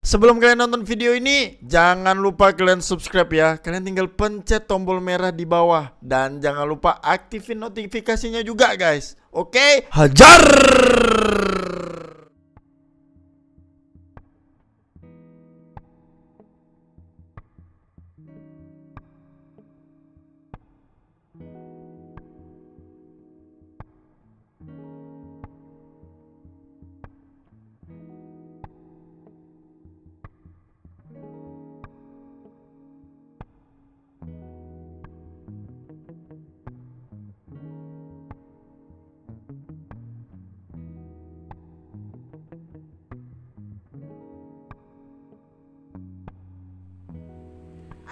Sebelum kalian nonton video ini, jangan lupa kalian subscribe ya. Kalian tinggal pencet tombol merah di bawah. Dan jangan lupa aktifin notifikasinya juga guys. Oke, hajar!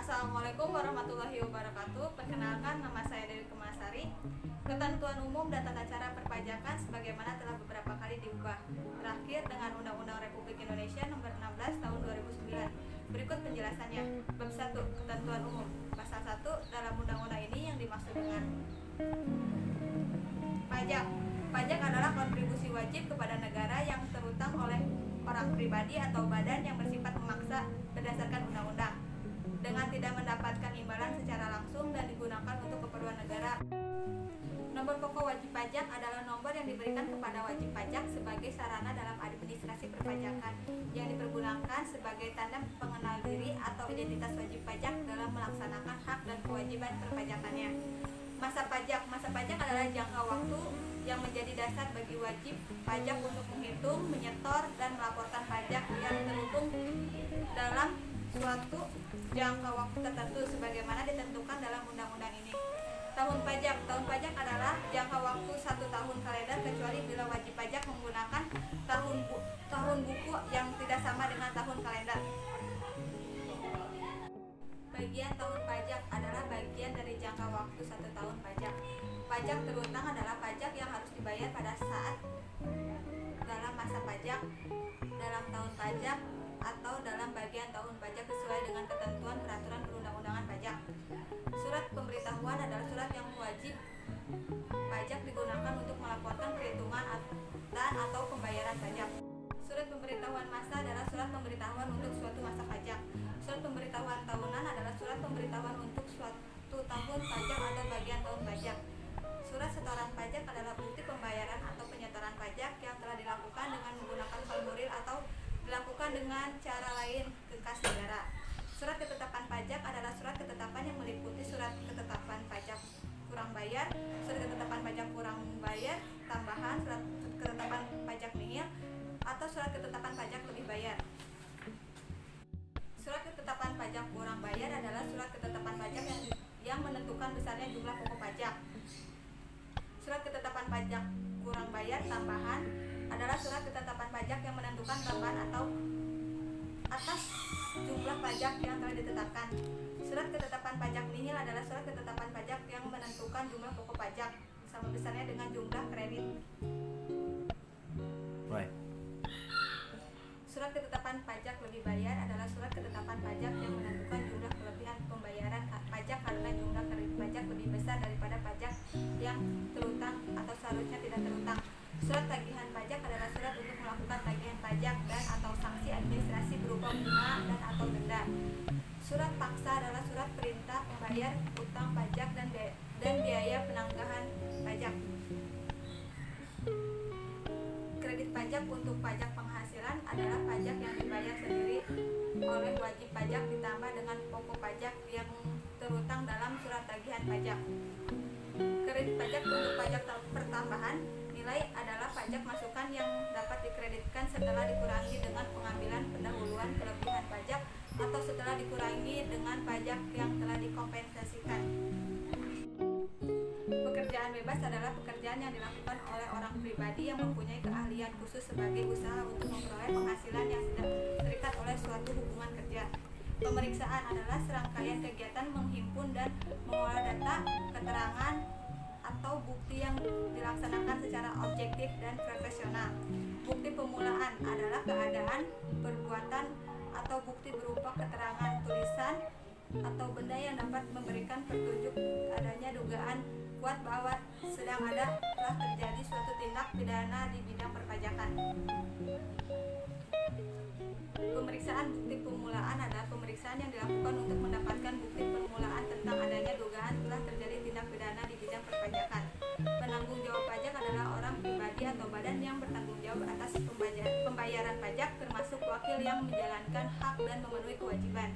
Assalamualaikum warahmatullahi wabarakatuh. Perkenalkan, nama saya Dewi Kemasari. Ketentuan umum dan tata cara perpajakan sebagaimana telah beberapa kali diubah, terakhir dengan Undang-Undang Republik Indonesia Nomor 16 Tahun 2009. Berikut penjelasannya. Bab 1. Ketentuan umum. Pasal 1. Dalam undang-undang ini yang dimaksud dengan pajak. Pajak adalah kontribusi wajib kepada negara yang terutang oleh orang pribadi atau badan yang bersifat memaksa berdasarkan undang-undang, dengan tidak mendapatkan imbalan secara langsung dan digunakan untuk keperluan negara. Nomor pokok wajib pajak adalah nomor yang diberikan kepada wajib pajak sebagai sarana dalam administrasi perpajakan, yang dipergunakan sebagai tanda pengenal diri atau identitas wajib pajak dalam melaksanakan hak dan kewajiban perpajakannya. Masa pajak. Masa pajak adalah jangka waktu yang menjadi dasar bagi wajib pajak untuk menghitung, menyetor, dan melaporkan pajak yang terhitung dalam suatu jangka waktu tertentu sebagaimana ditentukan dalam undang-undang ini. Tahun pajak. Tahun pajak adalah jangka waktu 1 tahun kalender kecuali bila wajib pajak menggunakan tahun buku yang tidak sama dengan tahun kalender. Bagian tahun pajak adalah bagian dari jangka waktu 1 tahun pajak. Pajak terutang adalah pajak yang harus dibayar pada saat dalam masa pajak, dalam tahun pajak, atau dalam bagian tahun pajak sesuai dengan ketentuan peraturan perundang-undangan pajak. Surat pemberitahuan adalah surat yang wajib pajak digunakan untuk melaporkan perhitungan dan atau pembayaran pajak. Surat pemberitahuan masa adalah surat pemberitahuan untuk suatu masa pajak. Surat pemberitahuan tahunan adalah surat pemberitahuan untuk suatu tahun pajak atau bagian tahun pajak. Surat setoran pajak adalah bukti pembayaran atau penyetoran pajak yang telah dilakukan dengan menggunakan formulir atau dilakukan dengan cara lain ke kas negara. Surat ketetapan pajak adalah surat ketetapan yang meliputi surat ketetapan pajak kurang bayar, surat ketetapan pajak kurang bayar tambahan, surat ketetapan pajak nihil, atau surat ketetapan pajak lebih bayar. Surat ketetapan pajak kurang bayar adalah surat ketetapan pajak yang menentukan besarnya jumlah pokok pajak. Surat ketetapan pajak kurang bayar tambahan adalah surat ketetapan pajak yang menentukan tambahan atau atas jumlah pajak yang telah ditetapkan. Surat ketetapan pajak nihil adalah surat ketetapan pajak yang menentukan jumlah pokok pajak sama besarnya dengan jumlah kredit. Surat ketetapan pajak lebih bayar adalah surat ketetapan pajak yang menentukan jumlah kelebihan pembayaran pajak karena jumlah kredit pajak lebih besar daripada pajak yang terutang atau seharusnya tidak terutang. Surat tagihan pajak adalah surat untuk melakukan tagihan pajak dan atau sanksi administrasi berupa bunga dan atau denda. Surat paksa adalah surat perintah membayar utang pajak dan biaya penanggahan pajak. Kredit pajak untuk pajak penghasilan adalah pajak yang dibayar sendiri oleh wajib pajak ditambah dengan pokok pajak yang terutang dalam surat tagihan pajak. Kredit pajak untuk pajak pertambahan nilai adalah pajak masukan yang dapat dikreditkan setelah dikurangi dengan pengambilan pendahuluan kelebihan pajak atau setelah dikurangi dengan pajak yang telah dikompensasikan. Pekerjaan bebas adalah pekerjaan yang dilakukan oleh orang pribadi yang mempunyai keahlian khusus sebagai usaha untuk memperoleh penghasilan yang tidak terikat oleh suatu hubungan kerja. Pemeriksaan adalah serangkaian kegiatan menghimpun dan mengolah data, keterangan, atau bukti yang dilaksanakan secara objektif dan profesional. Bukti pemulaan adalah keadaan, perbuatan, atau bukti berupa keterangan tulisan atau benda yang dapat memberikan petunjuk adanya dugaan kuat bahwa telah terjadi suatu tindak pidana di bidang perpajakan. Pemeriksaan bukti permulaan adalah pemeriksaan yang dilakukan untuk mendapatkan bukti permulaan tentang adanya dugaan telah terjadi tindak pidana di bidang perpajakan. Penanggung jawab pajak adalah orang pribadi atau badan yang bertanggung jawab atas pembayaran pajak, termasuk wakil yang menjalankan hak dan memenuhi kewajiban.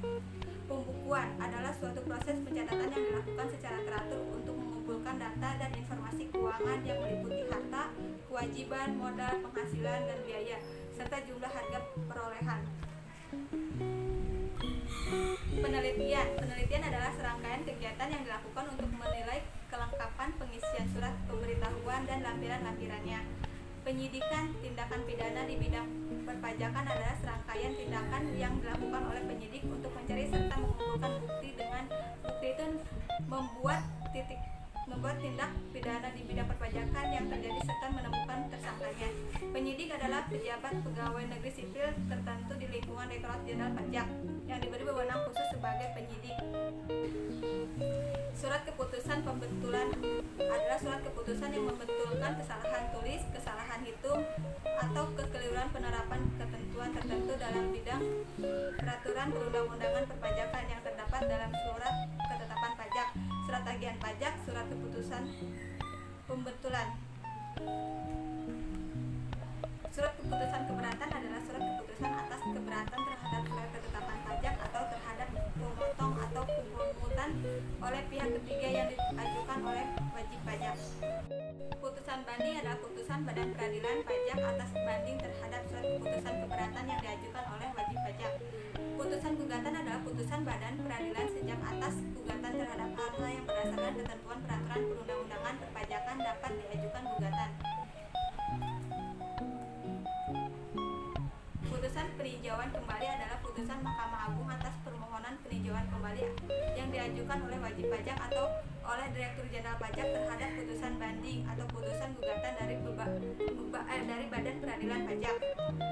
Pembukuan adalah suatu proses pencatatan yang dilakukan secara teratur untuk mengumpulkan data dan informasi keuangan yang meliputi harta, kewajiban, modal, penghasilan, dan biaya, serta jumlah harga perolehan. Penelitian adalah serangkaian kegiatan yang dilakukan untuk menilai kelengkapan pengisian surat pemberitahuan dan lampiran-lampirannya. Penyidikan tindakan pidana di bidang perpajakan adalah serangkaian tindakan yang dilakukan oleh penyidik untuk mencari serta mengumpulkan bukti. Dengan bukti itu membuat tindak pidana di bidang perpajakan yang terjadi serta menemukan tersangkanya. Penyidik adalah pejabat pegawai negeri sipil tertentu di lingkungan Direktorat Jenderal Pajak yang diberi wewenang khusus sebagai penyidik. Surat keputusan pembetulan adalah surat keputusan yang membetulkan kesalahan tulis, kesalahan hitung, atau kekeliruan penerapan ketentuan tertentu dalam bidang peraturan perundang-undangan perpajakan yang terdapat dalam surat ketetapan pajak, surat tagihan pajak, surat keputusan pembetulan. Surat keputusan keberatan adalah surat keputusan atas keberatan terhadap surat ketetapan pajak atau terhadap pemotong atau pemungutan oleh pihak ketiga yang diajukan oleh wajib pajak. Putusan banding adalah putusan Badan Peradilan Pajak atas banding terhadap surat keputusan keberatan yang diajukan oleh wajib pajak. Putusan gugatan adalah putusan Badan Peradilan sejak atas gugatan terhadap hal-hal yang berdasarkan ketentuan peraturan perundang-undangan perpajakan dapat diajukan gugatan. Putusan peninjauan kembali adalah putusan Mahkamah Agung atas permohonan peninjauan kembali yang diajukan oleh wajib pajak atau oleh Direktur Jenderal Pajak terhadap putusan banding atau putusan gugatan dari Badan Peradilan Pajak.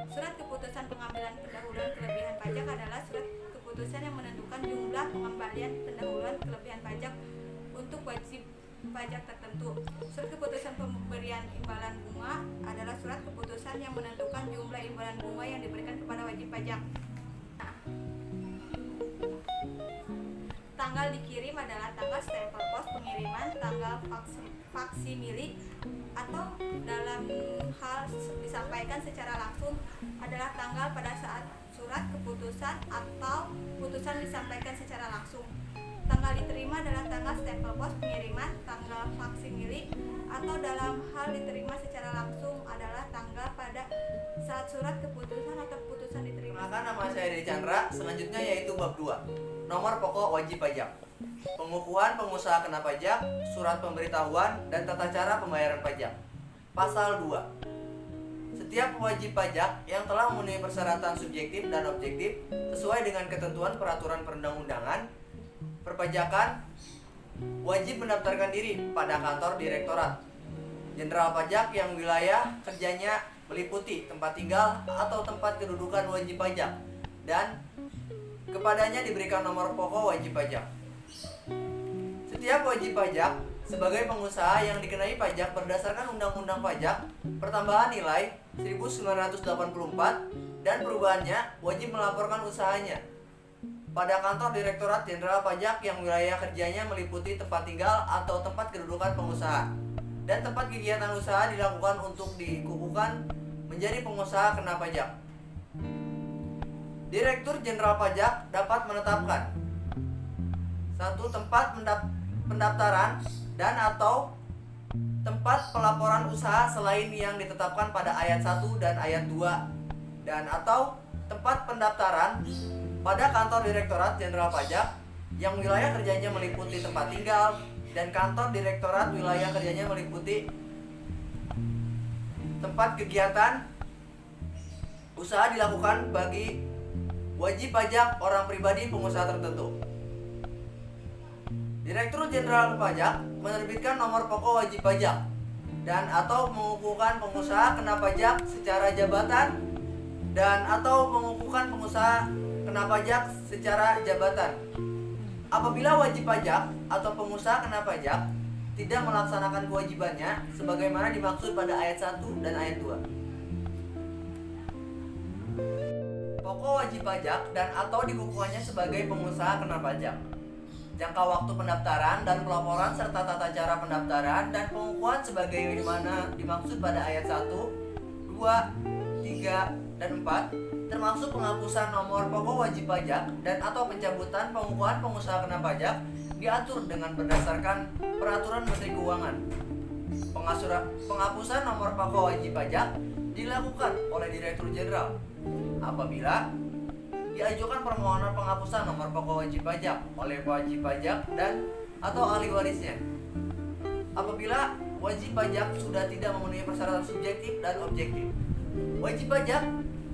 Surat keputusan pengambilan pendahuluan kelebihan pajak adalah surat keputusan yang menentukan jumlah pengembalian pendahuluan kelebihan pajak untuk wajib pajak tertentu. Surat keputusan pemberian imbalan bunga adalah surat keputusan yang menentukan jumlah imbalan bunga yang diberikan kepada wajib pajak. Tanggal dikirim adalah tanggal stempel pos pengiriman, tanggal faksimili, atau dalam hal disampaikan secara langsung adalah tanggal pada saat surat keputusan atau putusan disampaikan secara langsung. Tanggal diterima adalah tanggal stempel pos pengiriman, tanggal faksimili, atau dalam hal diterima secara langsung adalah tanggal pada saat surat keputusan atau putusan diterima. Maka nama saya Dedi Chandra, selanjutnya yaitu bab 2, nomor pokok wajib pajak. Pengukuhan pengusaha kena pajak, surat pemberitahuan, dan tata cara pembayaran pajak. Pasal 2. Setiap wajib pajak yang telah memenuhi persyaratan subjektif dan objektif sesuai dengan ketentuan peraturan perundang-undangan perpajakan wajib mendaftarkan diri pada kantor Direktorat Jenderal Pajak yang wilayah kerjanya meliputi tempat tinggal atau tempat kedudukan wajib pajak dan kepadanya diberikan nomor pokok wajib pajak. Setiap wajib pajak sebagai pengusaha yang dikenai pajak berdasarkan Undang-Undang Pajak Pertambahan Nilai 1984 dan perubahannya wajib melaporkan usahanya pada kantor Direktorat Jenderal Pajak yang wilayah kerjanya meliputi tempat tinggal atau tempat kedudukan pengusaha dan tempat kegiatan usaha dilakukan untuk dikukuhkan menjadi pengusaha kena pajak. Direktur Jenderal Pajak dapat menetapkan satu tempat pendaftaran dan atau tempat pelaporan usaha selain yang ditetapkan pada ayat 1 dan ayat 2 dan atau tempat pendaftaran pada kantor Direktorat Jenderal Pajak yang wilayah kerjanya meliputi tempat tinggal dan kantor Direktorat wilayah kerjanya meliputi tempat kegiatan usaha dilakukan bagi wajib pajak orang pribadi pengusaha tertentu. Direktur Jenderal Pajak menerbitkan nomor pokok wajib pajak dan atau mengukuhkan pengusaha kena pajak secara jabatan dan atau mengukuhkan pengusaha kena pajak secara jabatan. Apabila wajib pajak atau pengusaha kena pajak tidak melaksanakan kewajibannya sebagaimana dimaksud pada ayat 1 dan ayat 2. pokok wajib pajak dan atau dikukuhkannya sebagai pengusaha kena pajak. Jangka waktu pendaftaran dan pelaporan serta tata cara pendaftaran dan pengukuhan sebagaimana dimaksud pada ayat 1, 2, 3, dan 4 termasuk penghapusan nomor pokok wajib pajak dan atau pencabutan pengukuhan pengusaha kena pajak diatur dengan berdasarkan peraturan Menteri Keuangan. Penghapusan nomor pokok wajib pajak dilakukan oleh Direktur Jenderal apabila diajukan permohonan penghapusan nomor pokok wajib pajak oleh wajib pajak dan atau ahli warisnya. Apabila wajib pajak sudah tidak memenuhi persyaratan subjektif dan objektif, wajib pajak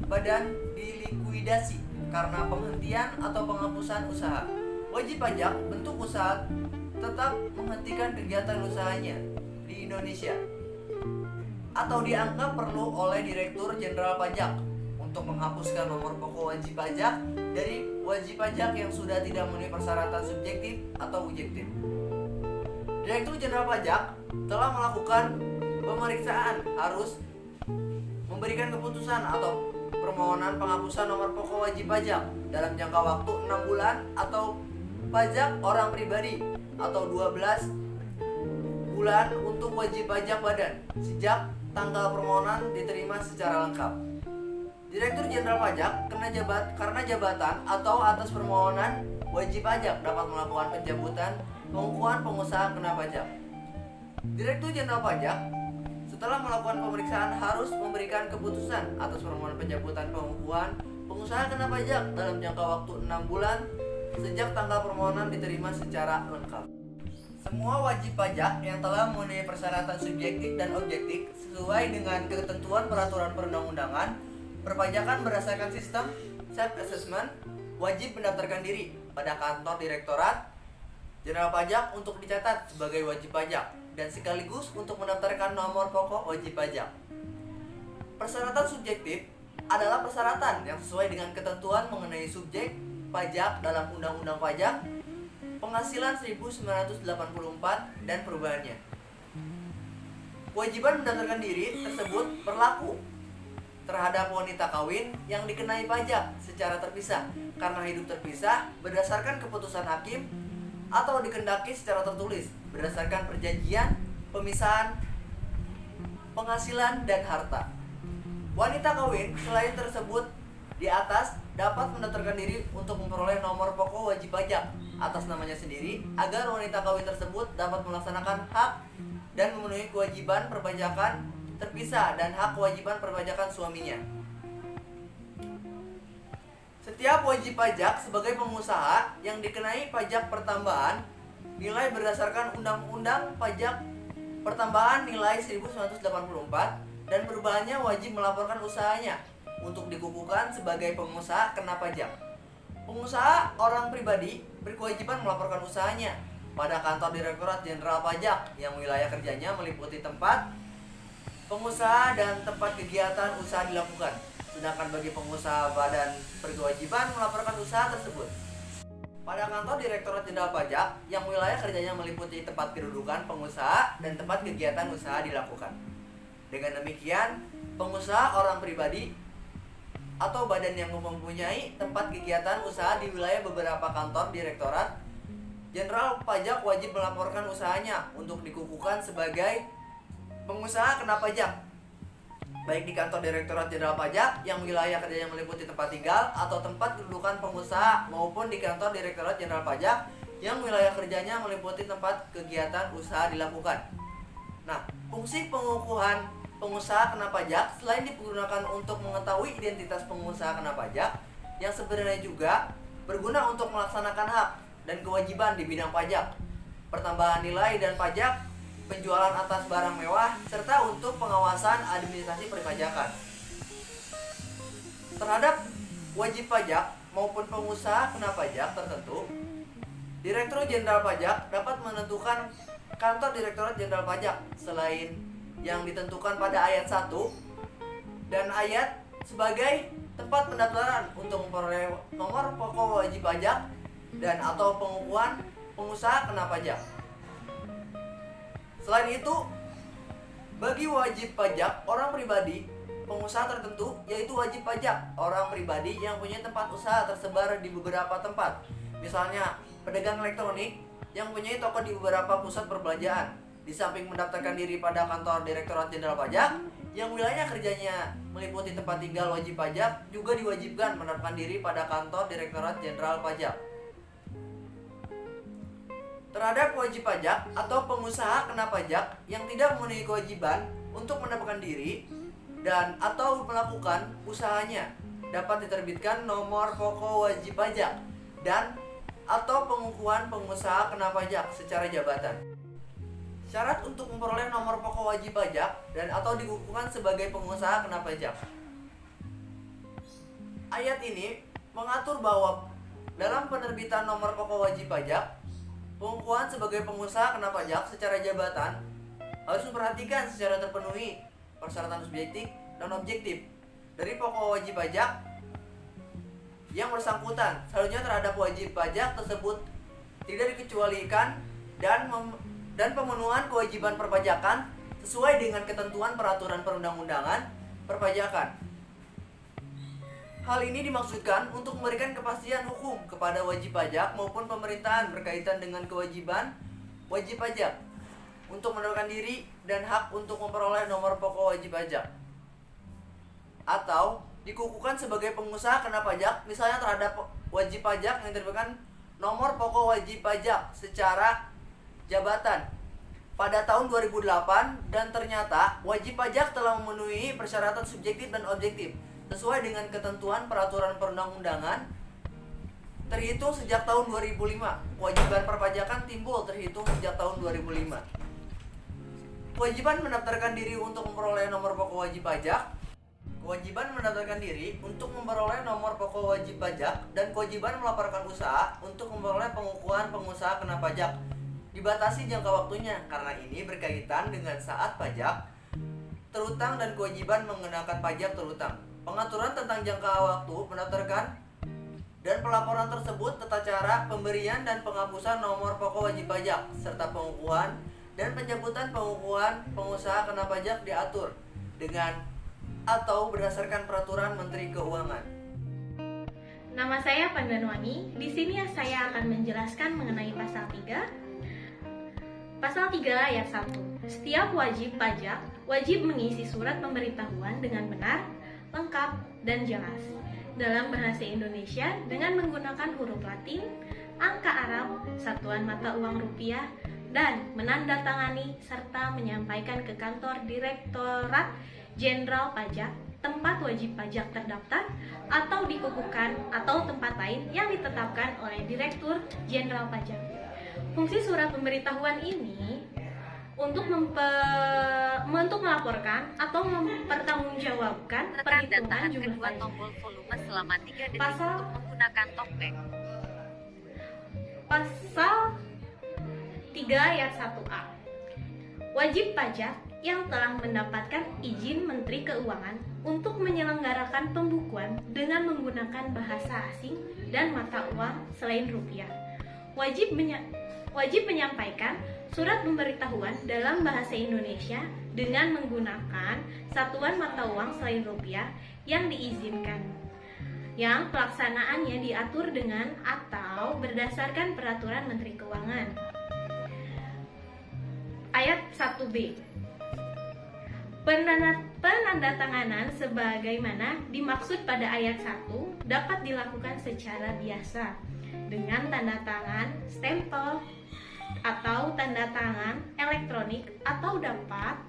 badan dilikuidasi karena penghentian atau penghapusan usaha. Wajib pajak bentuk usaha tetap menghentikan kegiatan usahanya di Indonesia atau dianggap perlu oleh Direktur Jenderal Pajak untuk menghapuskan nomor pokok wajib pajak dari wajib pajak yang sudah tidak memenuhi persyaratan subjektif atau objektif. Direktur Jenderal Pajak telah melakukan pemeriksaan harus memberikan keputusan atau permohonan penghapusan nomor pokok wajib pajak dalam jangka waktu 6 bulan atau pajak orang pribadi atau 12 bulan untuk wajib pajak badan sejak tanggal permohonan diterima secara lengkap. Direktur Jenderal Pajak karena jabatan atau atas permohonan wajib pajak dapat melakukan pencabutan pengukuhan pengusaha kena pajak. Direktur Jenderal Pajak setelah melakukan pemeriksaan harus memberikan keputusan atas permohonan pencabutan pengukuhan pengusaha kena pajak dalam jangka waktu 6 bulan sejak tanggal permohonan diterima secara lengkap. Semua wajib pajak yang telah memenuhi persyaratan subjektif dan objektif sesuai dengan ketentuan peraturan perundang-undangan perpajakan berdasarkan sistem self-assessment wajib mendaftarkan diri pada kantor Direktorat Jenderal Pajak untuk dicatat sebagai wajib pajak dan sekaligus untuk mendaftarkan nomor pokok wajib pajak. Persyaratan subjektif adalah persyaratan yang sesuai dengan ketentuan mengenai subjek pajak dalam Undang-Undang Pajak Penghasilan 1984 dan perubahannya. Kewajiban mendaftarkan diri tersebut berlaku terhadap wanita kawin yang dikenai pajak secara terpisah karena hidup terpisah berdasarkan keputusan hakim atau dikendaki secara tertulis berdasarkan perjanjian pemisahan penghasilan dan harta. Wanita kawin selain tersebut di atas dapat mendaftarkan diri untuk memperoleh nomor pokok wajib pajak atas namanya sendiri agar wanita kawin tersebut dapat melaksanakan hak dan memenuhi kewajiban perpajakan terpisah dan hak kewajiban perpajakan suaminya. Setiap wajib pajak sebagai pengusaha yang dikenai pajak pertambahan nilai berdasarkan Undang-Undang Pajak Pertambahan nilai 1984 dan perubahannya wajib melaporkan usahanya untuk dikukuhkan sebagai pengusaha kena pajak. Pengusaha orang pribadi berkewajiban melaporkan usahanya pada kantor Direktorat Jenderal Pajak yang wilayah kerjanya meliputi tempat pengusaha dan tempat kegiatan usaha dilakukan. Sedangkan bagi pengusaha badan berkewajiban melaporkan usaha tersebut pada kantor Direktorat Jenderal Pajak yang wilayah kerjanya meliputi tempat kedudukan pengusaha dan tempat kegiatan usaha dilakukan. Dengan demikian, pengusaha orang pribadi atau badan yang mempunyai tempat kegiatan usaha di wilayah beberapa kantor Direktorat Jenderal Pajak wajib melaporkan usahanya untuk dikukuhkan sebagai pengusaha kena pajak, baik di kantor Direktorat Jenderal Pajak yang wilayah kerjanya meliputi tempat tinggal atau tempat kedudukan pengusaha maupun di kantor Direktorat Jenderal Pajak yang wilayah kerjanya meliputi tempat kegiatan usaha dilakukan. Nah, fungsi pengukuhan pengusaha kena pajak selain digunakan untuk mengetahui identitas pengusaha kena pajak yang sebenarnya juga berguna untuk melaksanakan hak dan kewajiban di bidang pajak, pertambahan nilai dan pajak, penjualan atas barang mewah, serta untuk pengawasan administrasi perpajakan. Terhadap wajib pajak maupun pengusaha kena pajak tertentu, Direktur Jenderal Pajak dapat menentukan kantor Direktorat Jenderal Pajak selain yang ditentukan pada ayat 1 dan ayat sebagai tempat pendaftaran untuk memperoleh nomor pokok wajib pajak dan atau pengukuhan pengusaha kena pajak. Selain itu, bagi wajib pajak orang pribadi pengusaha tertentu, yaitu wajib pajak orang pribadi yang punya tempat usaha tersebar di beberapa tempat. Misalnya, pedagang elektronik yang punya toko di beberapa pusat perbelanjaan. Di samping mendaftarkan diri pada kantor Direktorat Jenderal Pajak, yang wilayah kerjanya meliputi tempat tinggal wajib pajak, juga diwajibkan mendaftarkan diri pada kantor Direktorat Jenderal Pajak. Terhadap wajib pajak atau pengusaha kena pajak yang tidak memenuhi kewajiban untuk mendaftarkan diri dan atau melakukan usahanya, dapat diterbitkan nomor pokok wajib pajak dan atau pengukuhan pengusaha kena pajak secara jabatan. Syarat untuk memperoleh nomor pokok wajib pajak dan atau dikukuhkan sebagai pengusaha kena pajak. Ayat ini mengatur bahwa dalam penerbitan nomor pokok wajib pajak, pengukuhan sebagai pengusaha kena pajak secara jabatan harus memperhatikan secara terpenuhi persyaratan subjektif dan objektif dari pokok wajib pajak yang bersangkutan. Selanjutnya terhadap wajib pajak tersebut tidak dikecualikan dan pemenuhan kewajiban perpajakan sesuai dengan ketentuan peraturan perundang-undangan perpajakan. Hal ini dimaksudkan untuk memberikan kepastian hukum kepada wajib pajak maupun pemerintahan berkaitan dengan kewajiban wajib pajak untuk mendaftarkan diri dan hak untuk memperoleh nomor pokok wajib pajak, atau dikukuhkan sebagai pengusaha kena pajak, misalnya terhadap wajib pajak yang diterbitkan nomor pokok wajib pajak secara jabatan pada tahun 2008 dan ternyata wajib pajak telah memenuhi persyaratan subjektif dan objektif sesuai dengan ketentuan peraturan perundang-undangan terhitung sejak tahun 2005. Kewajiban perpajakan timbul terhitung sejak tahun 2005. Kewajiban mendaftarkan diri untuk memperoleh nomor pokok wajib pajak. Kewajiban mendaftarkan diri untuk memperoleh nomor pokok wajib pajak dan kewajiban melaporkan usaha untuk memperoleh pengukuhan pengusaha kena pajak dibatasi jangka waktunya karena ini berkaitan dengan saat pajak terutang dan kewajiban mengenakan pajak terutang. Pengaturan tentang jangka waktu mendaftarkan dan pelaporan tersebut, tata cara pemberian dan penghapusan nomor pokok wajib pajak serta pengukuhan dan pencabutan pengukuhan pengusaha kena pajak diatur dengan atau berdasarkan peraturan Menteri Keuangan. Nama saya Pandanwani. Di sini saya akan menjelaskan mengenai pasal 3. Pasal 3 ayat 1. Setiap wajib pajak wajib mengisi surat pemberitahuan dengan benar, lengkap, dan jelas dalam bahasa Indonesia dengan menggunakan huruf Latin, angka Arab, satuan mata uang rupiah, dan menandatangani serta menyampaikan ke kantor Direktorat Jenderal Pajak, tempat wajib pajak terdaftar, atau dikukuhkan atau tempat lain yang ditetapkan oleh Direktur Jenderal Pajak. Fungsi surat pemberitahuan ini untuk melaporkan atau mempertanggungjawabkan perhitungan jumlah pajak. Tombol volume selama 3 detik Pasal- untuk menggunakan talkback. Pasal 3 ayat 1A. Wajib pajak yang telah mendapatkan izin Menteri Keuangan untuk menyelenggarakan pembukuan dengan menggunakan bahasa asing dan mata uang selain rupiah wajib menyampaikan surat pemberitahuan dalam bahasa Indonesia dengan menggunakan satuan mata uang selain rupiah yang diizinkan, yang pelaksanaannya diatur dengan atau berdasarkan peraturan Menteri Keuangan. Ayat 1B. Penandatanganan sebagaimana dimaksud pada ayat 1 dapat dilakukan secara biasa dengan tanda tangan, stempel, atau tanda tangan elektronik atau dapat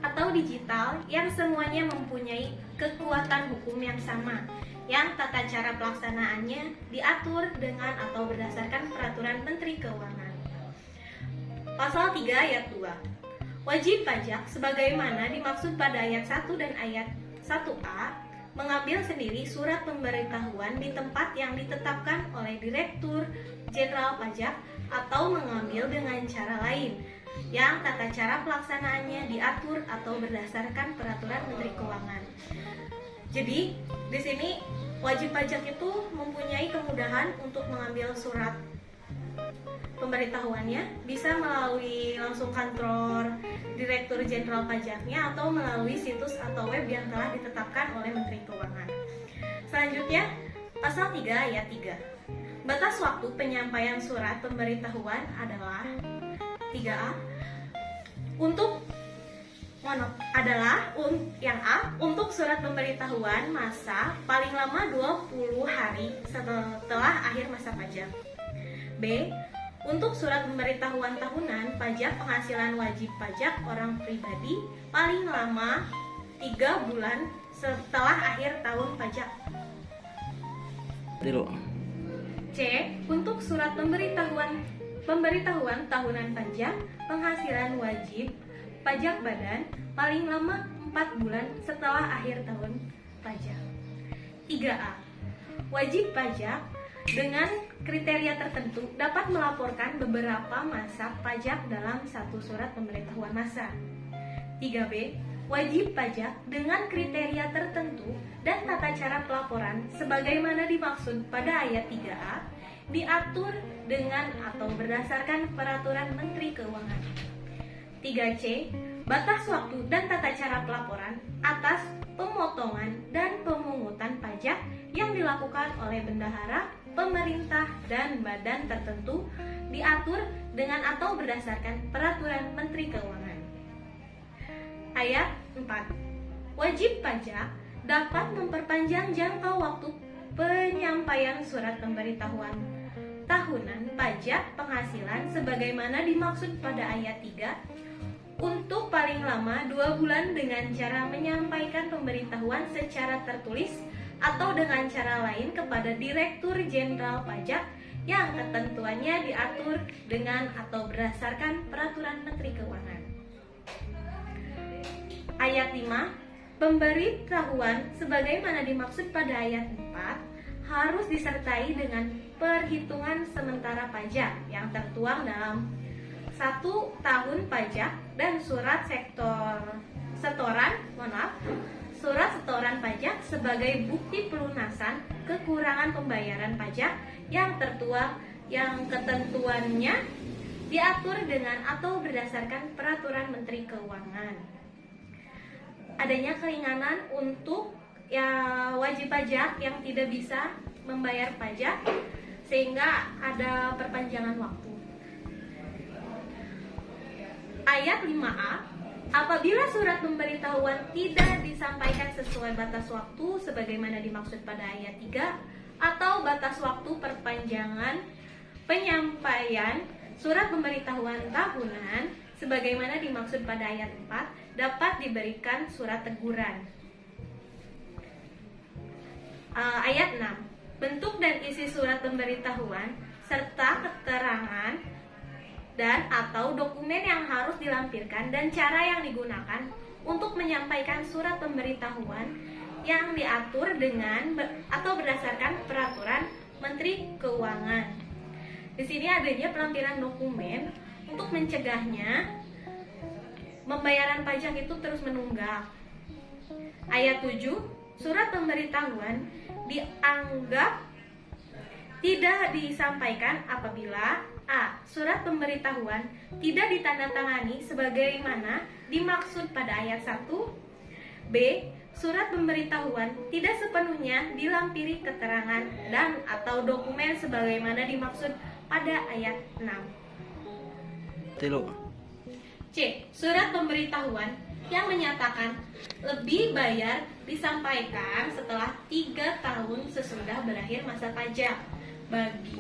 atau digital yang semuanya mempunyai kekuatan hukum yang sama, yang tata cara pelaksanaannya diatur dengan atau berdasarkan peraturan Menteri Keuangan. Pasal 3 ayat 2. Wajib pajak sebagaimana dimaksud pada ayat 1 dan ayat 1A mengambil sendiri surat pemberitahuan di tempat yang ditetapkan oleh Direktur Jenderal Pajak atau mengambil dengan cara lain yang tata cara pelaksanaannya diatur atau berdasarkan peraturan Menteri Keuangan. Jadi, di sini wajib pajak itu mempunyai kemudahan untuk mengambil surat pemberitahuannya bisa melalui langsung kantor Direktur Jenderal Pajaknya atau melalui situs atau web yang telah ditetapkan oleh Menteri Keuangan. Selanjutnya, pasal 3 ayat 3. Batas waktu penyampaian surat pemberitahuan adalah 3A untuk surat pemberitahuan masa paling lama 20 hari setelah akhir masa pajak. B. Untuk surat pemberitahuan tahunan pajak penghasilan wajib pajak orang pribadi paling lama 3 bulan setelah akhir tahun pajak. C. Untuk surat pemberitahuan tahunan pajak penghasilan wajib pajak badan paling lama 4 bulan setelah akhir tahun pajak. 3A. Wajib pajak dengan kriteria tertentu dapat melaporkan beberapa masa pajak dalam satu surat pemberitahuan masa. 3B. Wajib pajak dengan kriteria tertentu dan tata cara pelaporan sebagaimana dimaksud pada ayat 3A diatur dengan atau berdasarkan peraturan Menteri Keuangan. 3C. Batas waktu dan tata cara pelaporan atas pemotongan dan pemungutan pajak yang dilakukan oleh bendahara, pemerintah, dan badan tertentu diatur dengan atau berdasarkan peraturan Menteri Keuangan. Ayat 4. Wajib pajak dapat memperpanjang jangka waktu penyampaian surat pemberitahuan tahunan pajak penghasilan sebagaimana dimaksud pada ayat 3 untuk paling lama 2 bulan dengan cara menyampaikan pemberitahuan secara tertulis atau dengan cara lain kepada Direktur Jenderal Pajak yang ketentuannya diatur dengan atau berdasarkan peraturan Menteri Keuangan. Ayat 5. Pemberitahuan sebagaimana dimaksud pada ayat 4 harus disertai dengan perhitungan sementara pajak yang tertuang dalam 1 tahun pajak dan surat setoran pajak sebagai bukti pelunasan kekurangan pembayaran pajak yang tertuang yang ketentuannya diatur dengan atau berdasarkan peraturan Menteri Keuangan. Adanya keringanan untuk wajib pajak yang tidak bisa membayar pajak sehingga ada perpanjangan waktu. Ayat 5A. Apabila surat pemberitahuan tidak disampaikan sesuai batas waktu sebagaimana dimaksud pada ayat 3 atau batas waktu perpanjangan penyampaian surat pemberitahuan tahunan sebagaimana dimaksud pada ayat 4 dapat diberikan surat teguran. Ayat 6. Bentuk dan isi surat pemberitahuan serta keterangan dan atau dokumen yang harus dilampirkan dan cara yang digunakan untuk menyampaikan surat pemberitahuan yang diatur dengan atau berdasarkan peraturan Menteri Keuangan. Di sini adanya pelampiran dokumen untuk mencegahnya pembayaran pajak itu terus menunggak. Ayat 7, surat pemberitahuan dianggap tidak disampaikan apabila A. Surat pemberitahuan tidak ditandatangani sebagaimana dimaksud pada ayat 1. B. Surat pemberitahuan tidak sepenuhnya dilampiri keterangan dan atau dokumen sebagaimana dimaksud pada ayat 6. C. Surat pemberitahuan yang menyatakan lebih bayar disampaikan setelah 3 tahun sesudah berakhir masa pajak bagi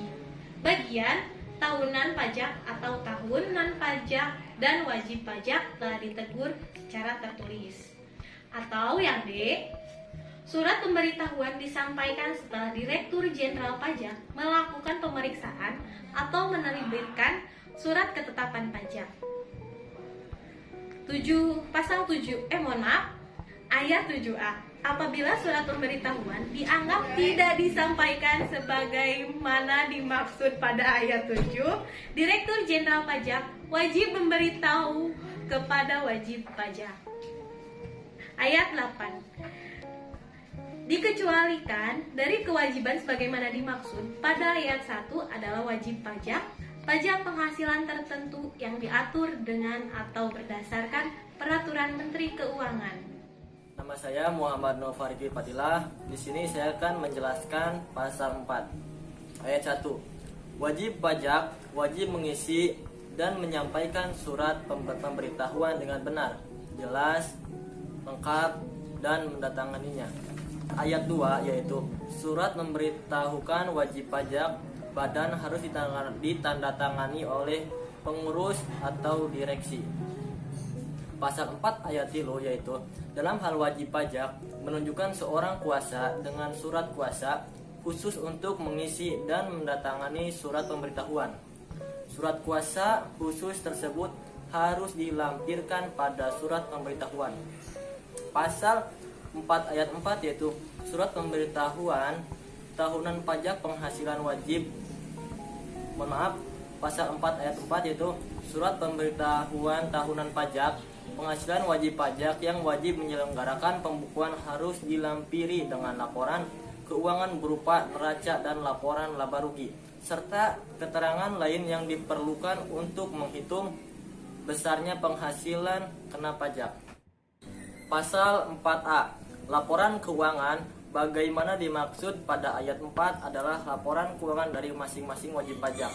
bagian tahunan pajak atau tahunan pajak dan wajib pajak telah ditegur secara tertulis. Atau yang D. Surat pemberitahuan disampaikan setelah Direktur Jenderal Pajak melakukan pemeriksaan atau menerbitkan surat ketetapan pajak. Ayat 7A. Apabila surat pemberitahuan dianggap tidak disampaikan sebagaimana dimaksud pada ayat 7, Direktur Jenderal Pajak wajib memberitahu kepada wajib pajak. Ayat 8. Dikecualikan dari kewajiban sebagaimana dimaksud pada ayat 1 adalah wajib pajak pajak penghasilan tertentu yang diatur dengan atau berdasarkan peraturan Menteri Keuangan. Nama saya Muhammad Novariki Fadilah. Di sini saya akan menjelaskan pasal 4 ayat 1. Wajib pajak wajib mengisi dan menyampaikan surat pemberitahuan dengan benar, jelas, lengkap, dan mendatanganinya. Ayat 2 yaitu surat memberitahukan wajib pajak badan harus ditandatangani oleh pengurus atau direksi. Pasal 4 ayat 3 yaitu dalam hal wajib pajak menunjukkan seorang kuasa dengan surat kuasa khusus untuk mengisi dan mendatangani surat pemberitahuan. Surat kuasa khusus tersebut harus dilampirkan pada surat pemberitahuan. Pasal 4 ayat 4 yaitu surat pemberitahuan tahunan pajak penghasilan wajib. Pasal 4 ayat 4 yaitu surat pemberitahuan tahunan pajak penghasilan wajib pajak yang wajib menyelenggarakan pembukuan harus dilampiri dengan laporan keuangan berupa neraca dan laporan laba rugi, serta keterangan lain yang diperlukan untuk menghitung besarnya penghasilan kena pajak. Pasal 4A, laporan keuangan. Bagaimana dimaksud pada ayat 4 adalah laporan keuangan dari masing-masing wajib pajak.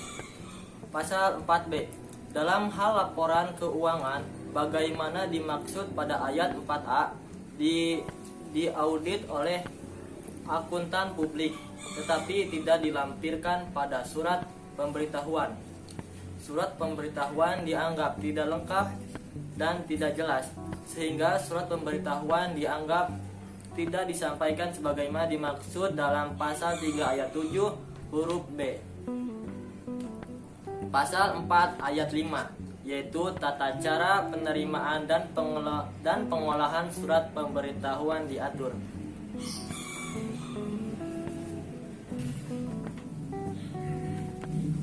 Pasal 4B, dalam hal laporan keuangan, bagaimana dimaksud pada ayat 4A diaudit oleh akuntan publik, tetapi tidak dilampirkan pada surat pemberitahuan. Surat pemberitahuan dianggap tidak lengkap dan tidak jelas, sehingga surat pemberitahuan dianggap tidak disampaikan sebagaimana dimaksud dalam pasal 3 ayat 7 huruf B. Pasal 4 ayat 5 yaitu tata cara penerimaan dan pengolahan surat pemberitahuan diatur.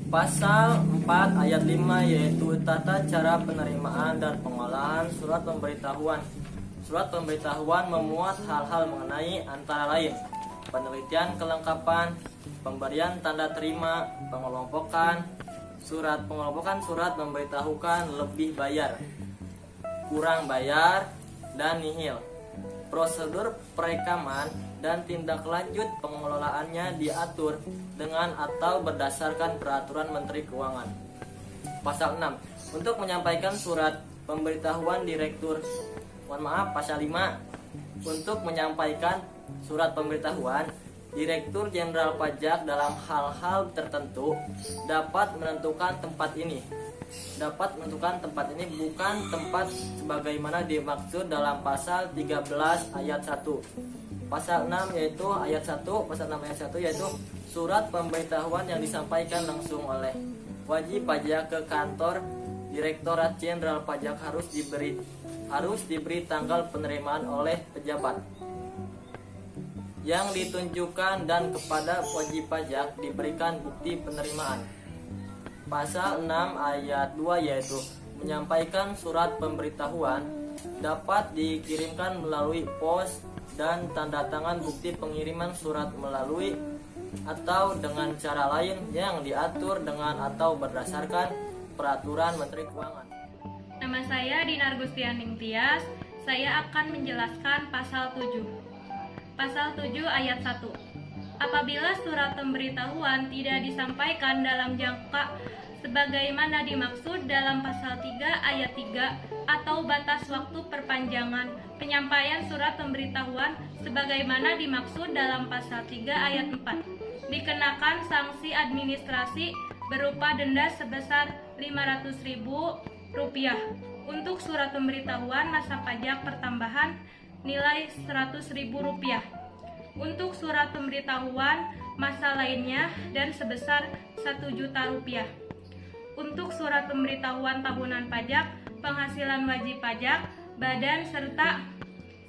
Pasal 4 ayat 5 yaitu tata cara penerimaan dan pengolahan surat pemberitahuan. Surat pemberitahuan memuat hal-hal mengenai antara lain penelitian kelengkapan, pemberian tanda terima, pengelompokan surat memberitahukan lebih bayar, kurang bayar, dan nihil. Prosedur perekaman dan tindak lanjut pengelolaannya diatur dengan atau berdasarkan peraturan Menteri Keuangan. Pasal 6. Untuk menyampaikan surat pemberitahuan Pasal 5. Untuk menyampaikan surat pemberitahuan, Direktur Jenderal Pajak dalam hal-hal tertentu dapat menentukan tempat ini bukan tempat sebagaimana dimaksud dalam pasal 13 ayat 1. Pasal 6 yaitu ayat 1, pasal 6 ayat 1 yaitu surat pemberitahuan yang disampaikan langsung oleh wajib pajak ke kantor Direktorat Jenderal Pajak harus diberi tanggal penerimaan oleh pejabat yang ditunjukkan dan kepada wajib pajak diberikan bukti penerimaan. Pasal 6 ayat 2 yaitu menyampaikan surat pemberitahuan dapat dikirimkan melalui pos dan tanda tangan bukti pengiriman surat melalui atau dengan cara lain yang diatur dengan atau berdasarkan peraturan Menteri Keuangan. Nama saya Dinar Gustianing Tias. Saya akan menjelaskan pasal 7. Pasal 7 ayat 1. Apabila surat pemberitahuan tidak disampaikan dalam jangka sebagaimana dimaksud dalam pasal 3 ayat 3 atau batas waktu perpanjangan penyampaian surat pemberitahuan sebagaimana dimaksud dalam pasal 3 ayat 4, dikenakan sanksi administrasi berupa denda sebesar Rp500.000 untuk surat pemberitahuan masa pajak pertambahan nilai Rp100.000 untuk surat pemberitahuan masa lainnya dan sebesar Rp1.000.000 untuk surat pemberitahuan tahunan pajak penghasilan wajib pajak badan serta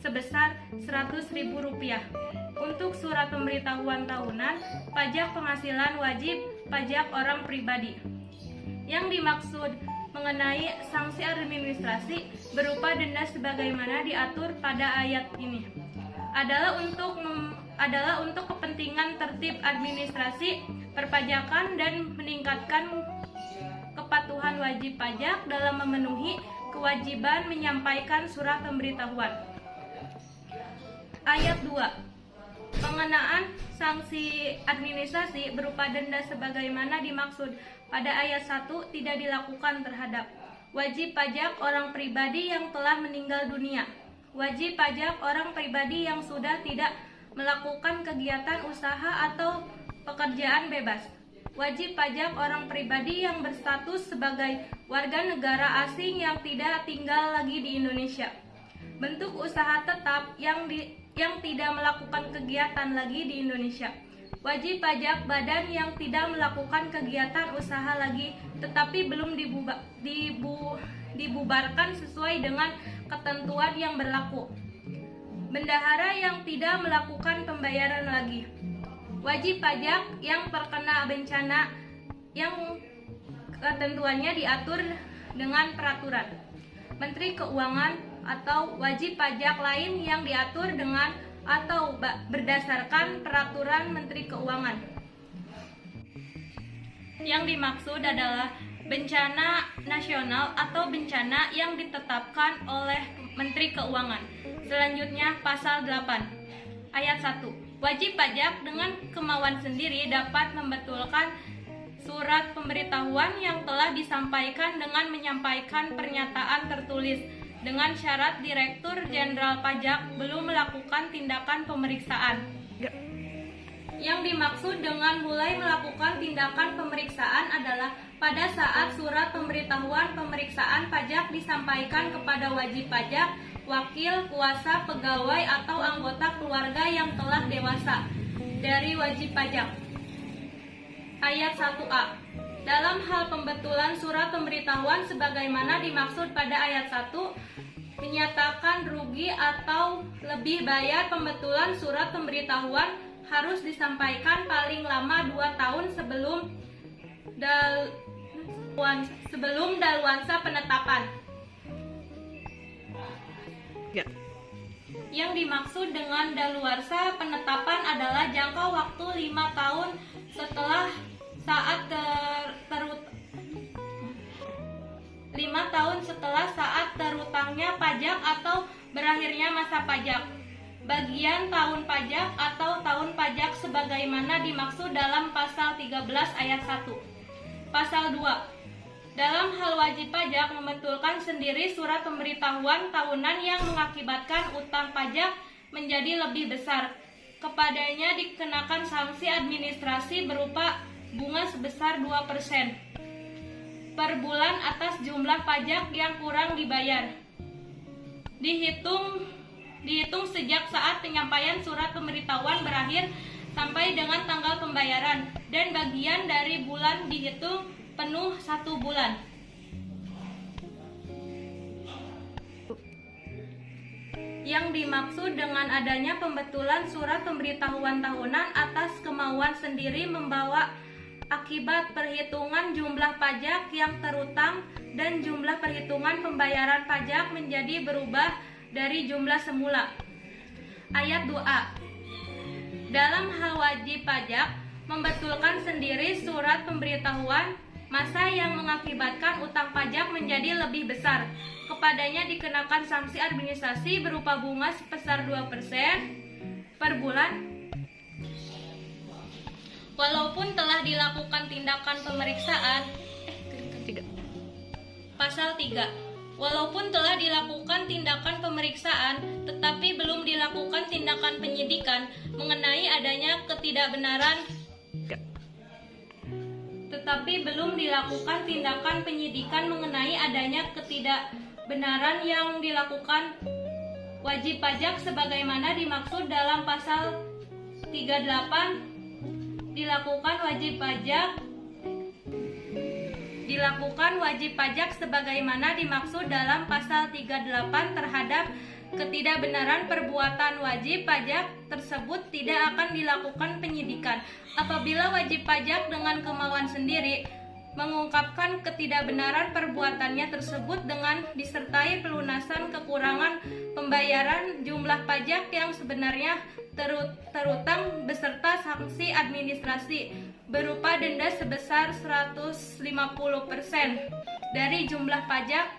sebesar Rp100.000 untuk surat pemberitahuan tahunan pajak penghasilan wajib pajak orang pribadi. Yang dimaksud mengenai sanksi administrasi berupa denda sebagaimana diatur pada ayat ini adalah untuk kepentingan tertib administrasi perpajakan dan meningkatkan kepatuhan wajib pajak dalam memenuhi kewajiban menyampaikan surat pemberitahuan. Ayat 2. Pengenaan sanksi administrasi berupa denda sebagaimana dimaksud pada ayat 1 tidak dilakukan terhadap wajib pajak orang pribadi yang telah meninggal dunia, wajib pajak orang pribadi yang sudah tidak melakukan kegiatan usaha atau pekerjaan bebas, wajib pajak orang pribadi yang berstatus sebagai warga negara asing yang tidak tinggal lagi di Indonesia, bentuk usaha tetap yang tidak melakukan kegiatan lagi di Indonesia, wajib pajak badan yang tidak melakukan kegiatan usaha lagi tetapi belum dibubarkan sesuai dengan ketentuan yang berlaku, bendahara yang tidak melakukan pembayaran lagi, wajib pajak yang terkena bencana yang ketentuannya diatur dengan peraturan Menteri Keuangan atau wajib pajak lain yang diatur dengan atau berdasarkan peraturan Menteri Keuangan. Yang dimaksud adalah bencana nasional atau bencana yang ditetapkan oleh Menteri Keuangan. Selanjutnya pasal 8 ayat 1. Wajib pajak dengan kemauan sendiri dapat membetulkan surat pemberitahuan yang telah disampaikan dengan menyampaikan pernyataan tertulis dengan syarat Direktur Jenderal Pajak belum melakukan tindakan pemeriksaan. Yang dimaksud dengan mulai melakukan tindakan pemeriksaan adalah pada saat surat pemberitahuan pemeriksaan pajak disampaikan kepada wajib pajak, wakil, kuasa, pegawai, atau anggota keluarga yang telah dewasa dari wajib pajak. Ayat 1A. Dalam hal pembetulan surat pemberitahuan sebagaimana dimaksud pada ayat 1, menyatakan rugi atau lebih bayar pembetulan surat pemberitahuan harus disampaikan paling lama 2 tahun sebelum daluansa penetapan. Yang dimaksud dengan daluarsa penetapan adalah jangka waktu 5 tahun setelah saat 5 tahun setelah saat terutangnya pajak atau berakhirnya masa pajak, bagian tahun pajak atau tahun pajak sebagaimana dimaksud dalam pasal 13 ayat 1. Pasal 2. Dalam hal wajib pajak membetulkan sendiri surat pemberitahuan tahunan yang mengakibatkan utang pajak menjadi lebih besar, kepadanya dikenakan sanksi administrasi berupa bunga sebesar 2% per bulan atas jumlah pajak yang kurang dibayar. Dihitung sejak saat penyampaian surat pemberitahuan berakhir sampai dengan tanggal pembayaran, dan bagian dari bulan dihitung penuh 1 bulan. Yang dimaksud dengan adanya pembetulan surat pemberitahuan tahunan atas kemauan sendiri membawa akibat perhitungan jumlah pajak yang terutang dan jumlah perhitungan pembayaran pajak menjadi berubah dari jumlah semula. Ayat 2A. Dalam hal wajib pajak membetulkan sendiri surat pemberitahuan masa yang mengakibatkan utang pajak menjadi lebih besar, kepadanya dikenakan sanksi administrasi berupa bunga sebesar 2% per bulan walaupun telah dilakukan tindakan pemeriksaan. Pasal 3. Walaupun telah dilakukan tindakan pemeriksaan tetapi belum dilakukan tindakan penyidikan mengenai adanya ketidakbenaran yang dilakukan wajib pajak sebagaimana dimaksud dalam pasal 38. Dilakukan wajib pajak sebagaimana dimaksud dalam pasal 38 terhadap ketidakbenaran perbuatan wajib pajak tersebut tidak akan dilakukan penyidikan apabila wajib pajak dengan kemauan sendiri mengungkapkan ketidakbenaran perbuatannya tersebut dengan disertai pelunasan kekurangan pembayaran jumlah pajak yang sebenarnya terutang beserta sanksi administrasi berupa denda sebesar 150% dari jumlah pajak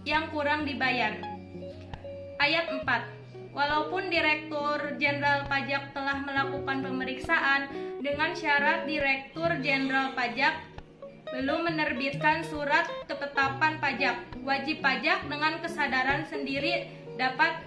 yang kurang dibayar. Ayat 4. Walaupun Direktur Jenderal Pajak telah melakukan pemeriksaan dengan syarat Direktur Jenderal Pajak belum menerbitkan surat ketetapan pajak, wajib pajak dengan kesadaran sendiri dapat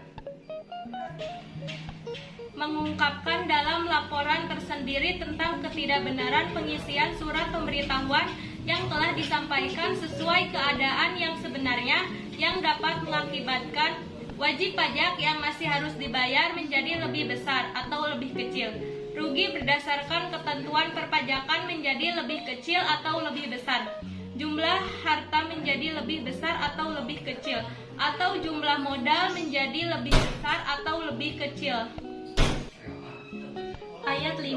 mengungkapkan dalam laporan tersendiri tentang ketidakbenaran pengisian surat pemberitahuan yang telah disampaikan sesuai keadaan yang sebenarnya yang dapat mengakibatkan wajib pajak yang masih harus dibayar menjadi lebih besar atau lebih kecil. Rugi berdasarkan ketentuan perpajakan menjadi lebih kecil atau lebih besar. Jumlah harta menjadi lebih besar atau lebih kecil, atau jumlah modal menjadi lebih besar atau lebih kecil. Ayat 5.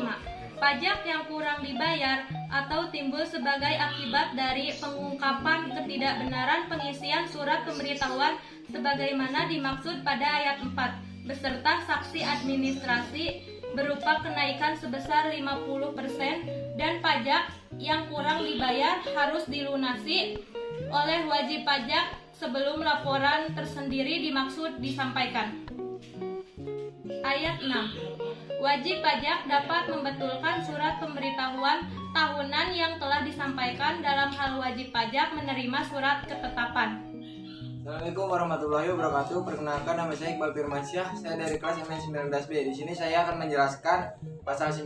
Pajak yang kurang dibayar atau timbul sebagai akibat dari pengungkapan ketidakbenaran pengisian surat pemberitahuan sebagaimana dimaksud pada ayat 4, beserta saksi administrasi berupa kenaikan sebesar 50% dan pajak yang kurang dibayar harus dilunasi oleh wajib pajak sebelum laporan tersendiri dimaksud disampaikan. Ayat 6. Wajib pajak dapat membetulkan surat pemberitahuan tahunan yang telah disampaikan dalam hal wajib pajak menerima surat ketetapan. Assalamualaikum warahmatullahi wabarakatuh. Perkenalkan, nama saya Iqbal Firmansyah. Saya dari kelas MN19B. Di sini saya akan menjelaskan pasal 9.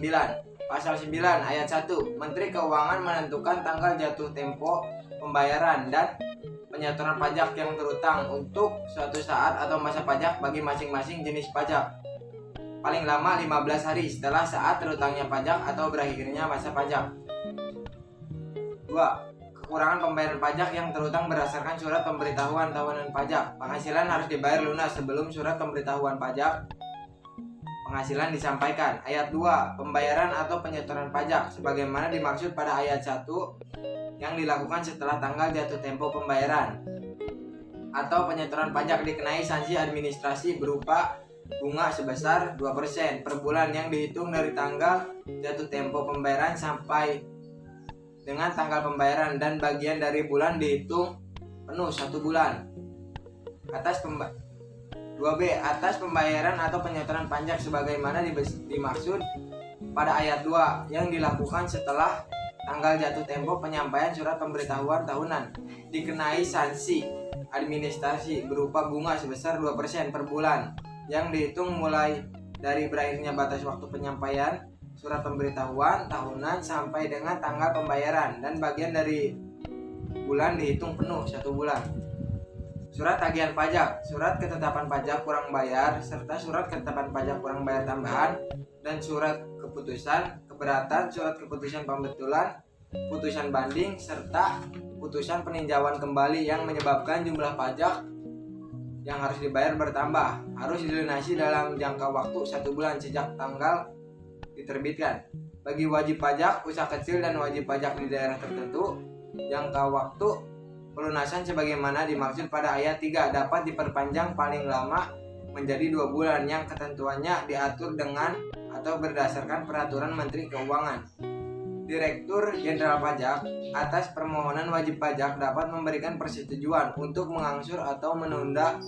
Pasal 9 ayat 1. Menteri Keuangan menentukan tanggal jatuh tempo pembayaran dan penyetoran pajak yang terutang untuk suatu saat atau masa pajak bagi masing-masing jenis pajak. Paling lama 15 hari setelah saat terutangnya pajak atau berakhirnya masa pajak. 2. Kekurangan pembayaran pajak yang terutang berdasarkan surat pemberitahuan tahunan pajak. Penghasilan harus dibayar lunas sebelum surat pemberitahuan pajak penghasilan disampaikan. Ayat 2. Pembayaran atau penyetoran pajak sebagaimana dimaksud pada ayat 1 yang dilakukan setelah tanggal jatuh tempo pembayaran atau penyetoran pajak dikenai sanksi administrasi berupa bunga sebesar 2% per bulan yang dihitung dari tanggal jatuh tempo pembayaran sampai dengan tanggal pembayaran dan bagian dari bulan dihitung penuh 1 bulan. 2B. Atas pembayaran atau penyetoran pajak sebagaimana dimaksud pada ayat 2 yang dilakukan setelah tanggal jatuh tempo penyampaian surat pemberitahuan tahunan dikenai sanksi administrasi berupa bunga sebesar 2% per bulan yang dihitung mulai dari berakhirnya batas waktu penyampaian surat pemberitahuan tahunan sampai dengan tanggal pembayaran dan bagian dari bulan dihitung penuh 1 bulan. Surat tagihan pajak, surat ketetapan pajak kurang bayar serta surat ketetapan pajak kurang bayar tambahan dan surat keputusan keberatan, surat keputusan pembetulan, putusan banding serta putusan peninjauan kembali yang menyebabkan jumlah pajak yang harus dibayar bertambah harus dilunasi dalam jangka waktu 1 bulan sejak tanggal diterbitkan. Bagi wajib pajak usaha kecil dan wajib pajak di daerah tertentu, jangka waktu pelunasan sebagaimana dimaksud pada ayat 3 dapat diperpanjang paling lama menjadi 2 bulan yang ketentuannya diatur dengan atau berdasarkan peraturan Menteri Keuangan. Direktur Jenderal Pajak atas permohonan wajib pajak dapat memberikan persetujuan untuk mengangsur atau menunda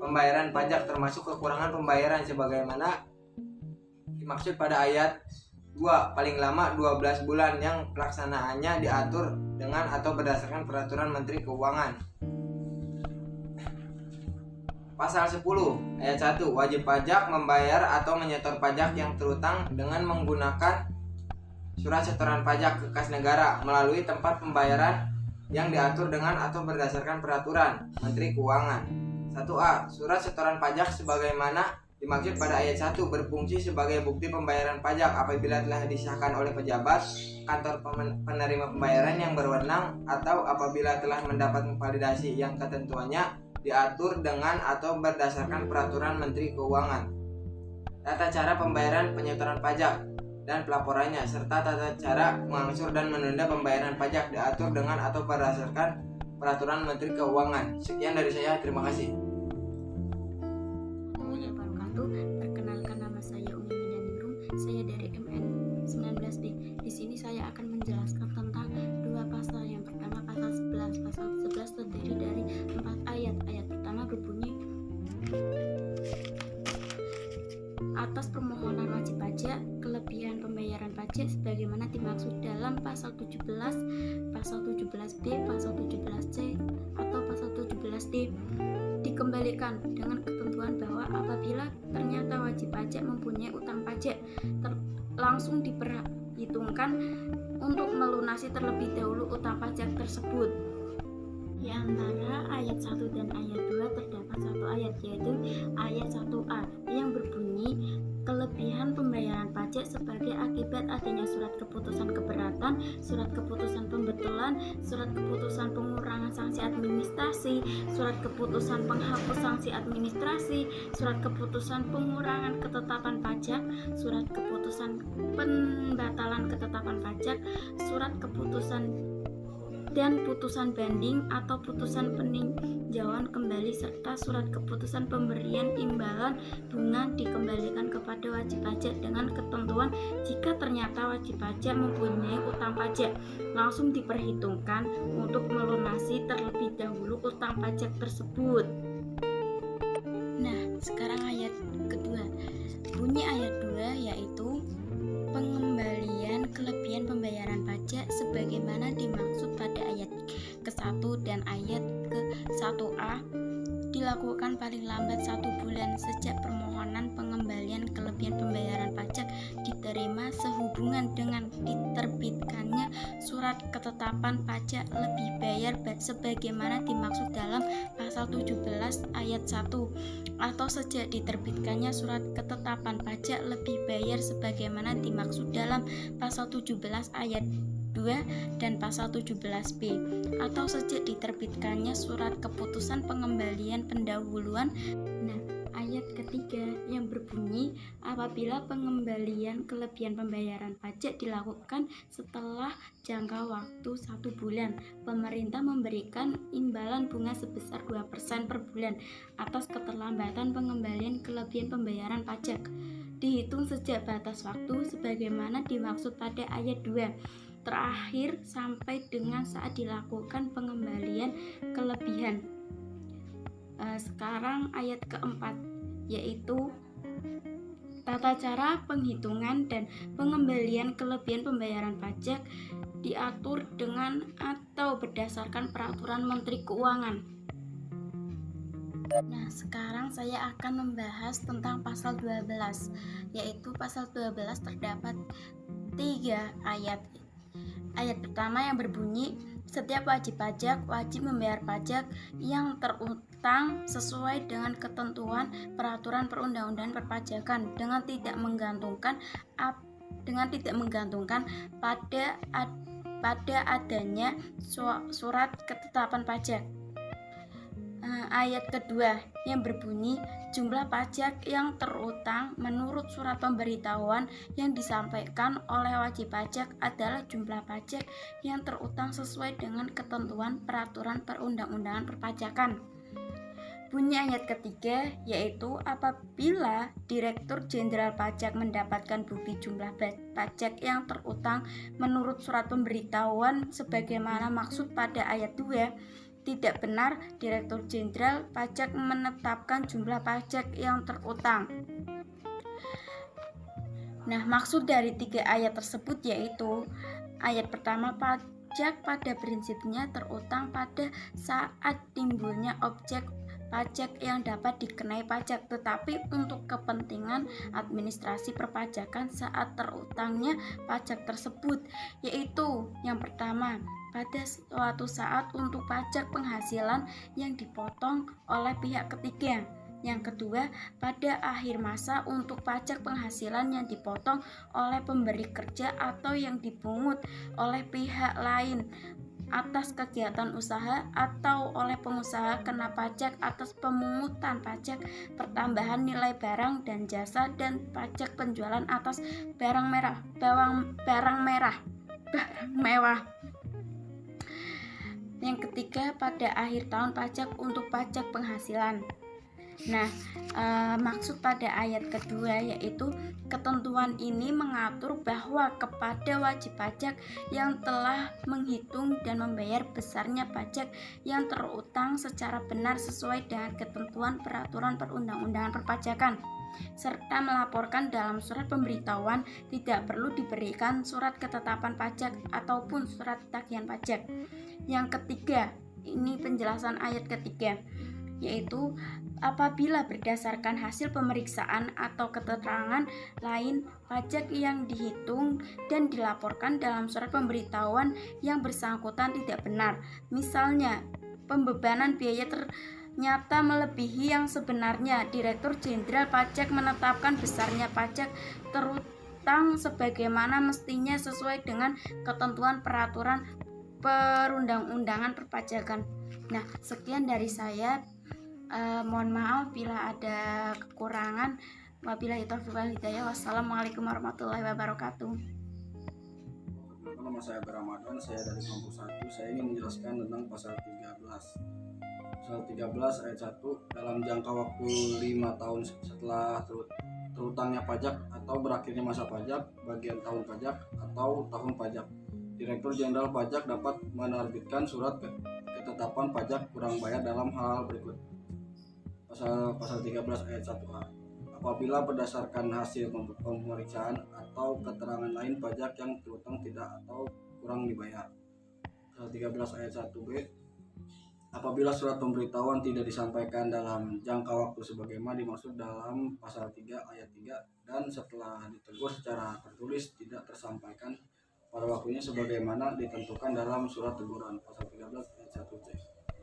pembayaran pajak termasuk kekurangan pembayaran sebagaimana dimaksud pada ayat 2 paling lama 12 bulan yang pelaksanaannya diatur dengan atau berdasarkan peraturan Menteri Keuangan. Pasal 10 ayat 1 wajib pajak membayar atau menyetor pajak yang terutang dengan menggunakan surat setoran pajak ke kas negara melalui tempat pembayaran yang diatur dengan atau berdasarkan peraturan Menteri Keuangan. 1A. Surat setoran pajak sebagaimana dimaksud pada ayat 1 berfungsi sebagai bukti pembayaran pajak apabila telah disahkan oleh pejabat kantor penerima pembayaran yang berwenang atau apabila telah mendapat validasi yang ketentuannya diatur dengan atau berdasarkan peraturan Menteri Keuangan. Tata cara pembayaran penyetoran pajak dan pelaporannya serta tata cara mengangsur dan menunda pembayaran pajak diatur dengan atau berdasarkan peraturan Menteri Keuangan. Sekian dari saya, terima kasih. Perkenalkan, nama saya Umi Minaningrum, saya dari MN19B. akan menjelaskan tentang dua pasal. Yang pertama pasal 11. Pasal 11 terdiri dari 4 ayat. Ayat pertama berbunyi, atas permohonan wajib pajak, kelebihan pembayaran pajak sebagaimana dimaksud dalam pasal 17, pasal 17B, pasal 17C, atau pasal 17D dikembalikan dengan ketentuan bahwa apabila ternyata wajib pajak mempunyai utang pajak langsung diperhitungkan untuk melunasi terlebih dahulu utang pajak tersebut. Di antara ayat 1 dan ayat 2 terdapat satu ayat, yaitu ayat 1A yang berbunyi, kelebihan pembayaran pajak sebagai akibat adanya surat keputusan keberatan, surat keputusan pembetulan, surat keputusan pengurangan sanksi administrasi, surat keputusan penghapus sanksi administrasi, surat keputusan pengurangan ketetapan pajak, surat keputusan pembatalan ketetapan pajak, surat keputusan dan putusan banding atau putusan peninjauan kembali, serta surat keputusan pemberian imbalan bunga dikembalikan kepada wajib pajak dengan ketentuan jika ternyata wajib pajak mempunyai utang pajak langsung diperhitungkan untuk melunasi terlebih dahulu utang pajak tersebut. Nah, sekarang ayat kedua. Bunyi ayat 2 yaitu pengembalian kelebihan pembayaran pajak sebagaimana dimaksud pada ayat ke-1 dan ayat ke-1A dilakukan paling lambat 1 bulan sejak permohonan pengembalian kelebihan pembayaran pajak diterima sehubungan dengan diterbitkannya surat ketetapan pajak lebih bayar sebagaimana dimaksud dalam pasal 17 ayat 1, atau sejak diterbitkannya surat ketetapan pajak lebih bayar sebagaimana dimaksud dalam pasal 17 ayat 2 dan pasal 17B, atau sejak diterbitkannya surat keputusan pengembalian pendahuluan. Nah, ayat ketiga yang berbunyi, apabila pengembalian kelebihan pembayaran pajak dilakukan setelah jangka waktu 1 bulan, pemerintah memberikan imbalan bunga sebesar 2% per bulan atas keterlambatan pengembalian kelebihan pembayaran pajak, dihitung sejak batas waktu sebagaimana dimaksud pada ayat 2 terakhir sampai dengan saat dilakukan pengembalian kelebihan. Sekarang ayat keempat, yaitu tata cara penghitungan dan pengembalian kelebihan pembayaran pajak diatur dengan atau berdasarkan peraturan Menteri Keuangan. Nah, sekarang saya akan membahas tentang pasal 12, yaitu pasal 12 terdapat 3 ayat. Ayat pertama yang berbunyi, setiap wajib pajak wajib membayar pajak yang terutang sesuai dengan ketentuan peraturan perundang-undangan perpajakan dengan tidak menggantungkan pada adanya surat ketetapan pajak. Ayat kedua yang berbunyi, jumlah pajak yang terutang menurut surat pemberitahuan yang disampaikan oleh wajib pajak adalah jumlah pajak yang terutang sesuai dengan ketentuan peraturan perundang-undangan perpajakan. Bunyi ayat ketiga yaitu apabila Direktur Jenderal Pajak mendapatkan bukti jumlah pajak yang terutang menurut surat pemberitahuan sebagaimana maksud pada ayat 2, tidak benar Direktur Jenderal Pajak menetapkan jumlah pajak yang terutang. Nah, maksud dari 3 ayat tersebut yaitu ayat pertama, pajak pada prinsipnya terutang pada saat timbulnya objek pajak yang dapat dikenai pajak, tetapi untuk kepentingan administrasi perpajakan saat terutangnya pajak tersebut, yaitu yang pertama, pada suatu saat untuk pajak penghasilan yang dipotong oleh pihak ketiga. Yang kedua, pada akhir masa untuk pajak penghasilan yang dipotong oleh pemberi kerja atau yang dipungut oleh pihak lain atas kegiatan usaha atau oleh pengusaha kena pajak atas pemungutan pajak pertambahan nilai barang dan jasa dan pajak penjualan atas barang mewah. Yang ketiga, pada akhir tahun pajak untuk pajak penghasilan. Nah, maksud pada ayat kedua yaitu ketentuan ini mengatur bahwa kepada wajib pajak yang telah menghitung dan membayar besarnya pajak yang terutang secara benar sesuai dengan ketentuan peraturan perundang-undangan perpajakan, serta melaporkan dalam surat pemberitahuan, tidak perlu diberikan surat ketetapan pajak ataupun surat tagihan pajak. Yang ketiga, ini penjelasan ayat ketiga, yaitu apabila berdasarkan hasil pemeriksaan atau keterangan lain pajak yang dihitung dan dilaporkan dalam surat pemberitahuan yang bersangkutan tidak benar, misalnya pembebanan biaya ternyata melebihi yang sebenarnya, Direktur Jenderal Pajak menetapkan besarnya pajak terutang sebagaimana mestinya sesuai dengan ketentuan peraturan perundang-undangan perpajakan. Nah, sekian dari saya. Mohon maaf bila ada kekurangan. Wabillahi taufiq wal hidayah. Wassalamualaikum warahmatullahi wabarakatuh. Nama saya Ramadan, saya dari kampus 1. Saya ingin menjelaskan tentang pasal 13. Pasal 13 ayat 1, dalam jangka waktu 5 tahun setelah terutangnya pajak atau berakhirnya masa pajak, bagian tahun pajak atau tahun pajak, Direktur Jenderal Pajak dapat menerbitkan surat ketetapan pajak kurang bayar dalam hal berikut. Pasal 13 ayat 1A. Apabila berdasarkan hasil pemeriksaan atau keterangan lain pajak yang terutang tidak atau kurang dibayar. Pasal 13 ayat 1B. Apabila surat pemberitahuan tidak disampaikan dalam jangka waktu sebagaimana dimaksud dalam pasal 3 ayat 3 dan setelah ditegur secara tertulis tidak tersampaikan pada waktunya sebagaimana ditentukan dalam surat teguran. Pasal 13 ayat 1C.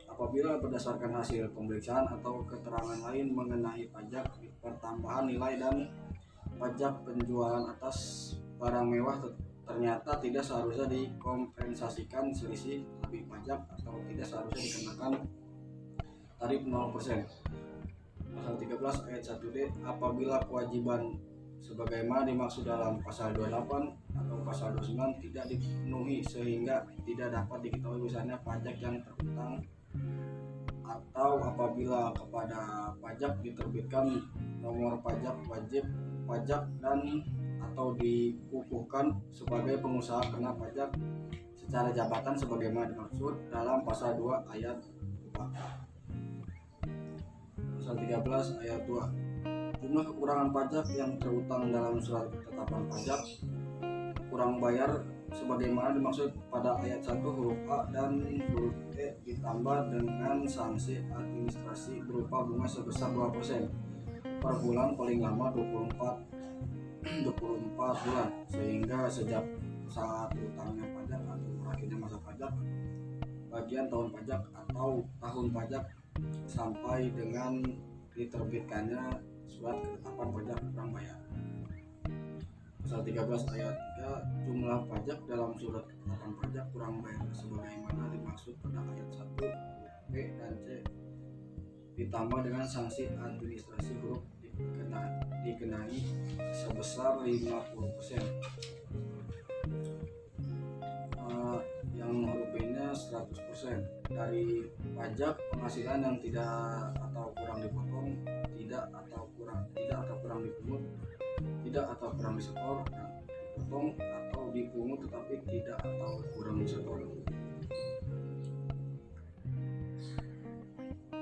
Apabila berdasarkan hasil pemeriksaan atau keterangan lain mengenai pajak pertambahan nilai dan pajak penjualan atas barang mewah ternyata tidak seharusnya dikompensasikan selisih lebih pajak atau tidak seharusnya dikenakan tarif 0%. Pasal 13 ayat 1D. Apabila kewajiban sebagaimana dimaksud dalam pasal 28 atau pasal 29 tidak dipenuhi sehingga tidak dapat diketahui misalnya pajak yang terutang, atau apabila kepada pajak diterbitkan nomor pajak wajib pajak dan atau dikukuhkan sebagai pengusaha kena pajak secara jabatan sebagaimana dimaksud dalam pasal 2 ayat 4. Pasal 13 ayat 2. Jumlah kekurangan pajak yang terutang dalam surat ketetapan pajak kurang bayar sebagaimana dimaksud pada ayat 1 huruf A dan huruf E ditambah dengan sanksi administrasi berupa bunga sebesar 2% per bulan paling lama 24 bulan, sehingga sejak saat utangnya pajak atau berakhirnya masa pajak, bagian tahun pajak atau tahun pajak sampai dengan diterbitkannya surat ketetapan pajak kurang bayar. Pasal 13 ayat 3, jumlah pajak dalam surat ketetapan pajak kurang bayar sebagaimana dimaksud pada ayat 1 B dan C ditambah dengan sanksi administrasi huruf dikenai sebesar 50%. Yang huruf B-nya 100% dari pajak penghasilan yang tidak atau kurang dipotong, tidak atau kurang dipungut, tidak atau kurang disetor, dipotong atau dipungut tetapi tidak atau kurang disetor.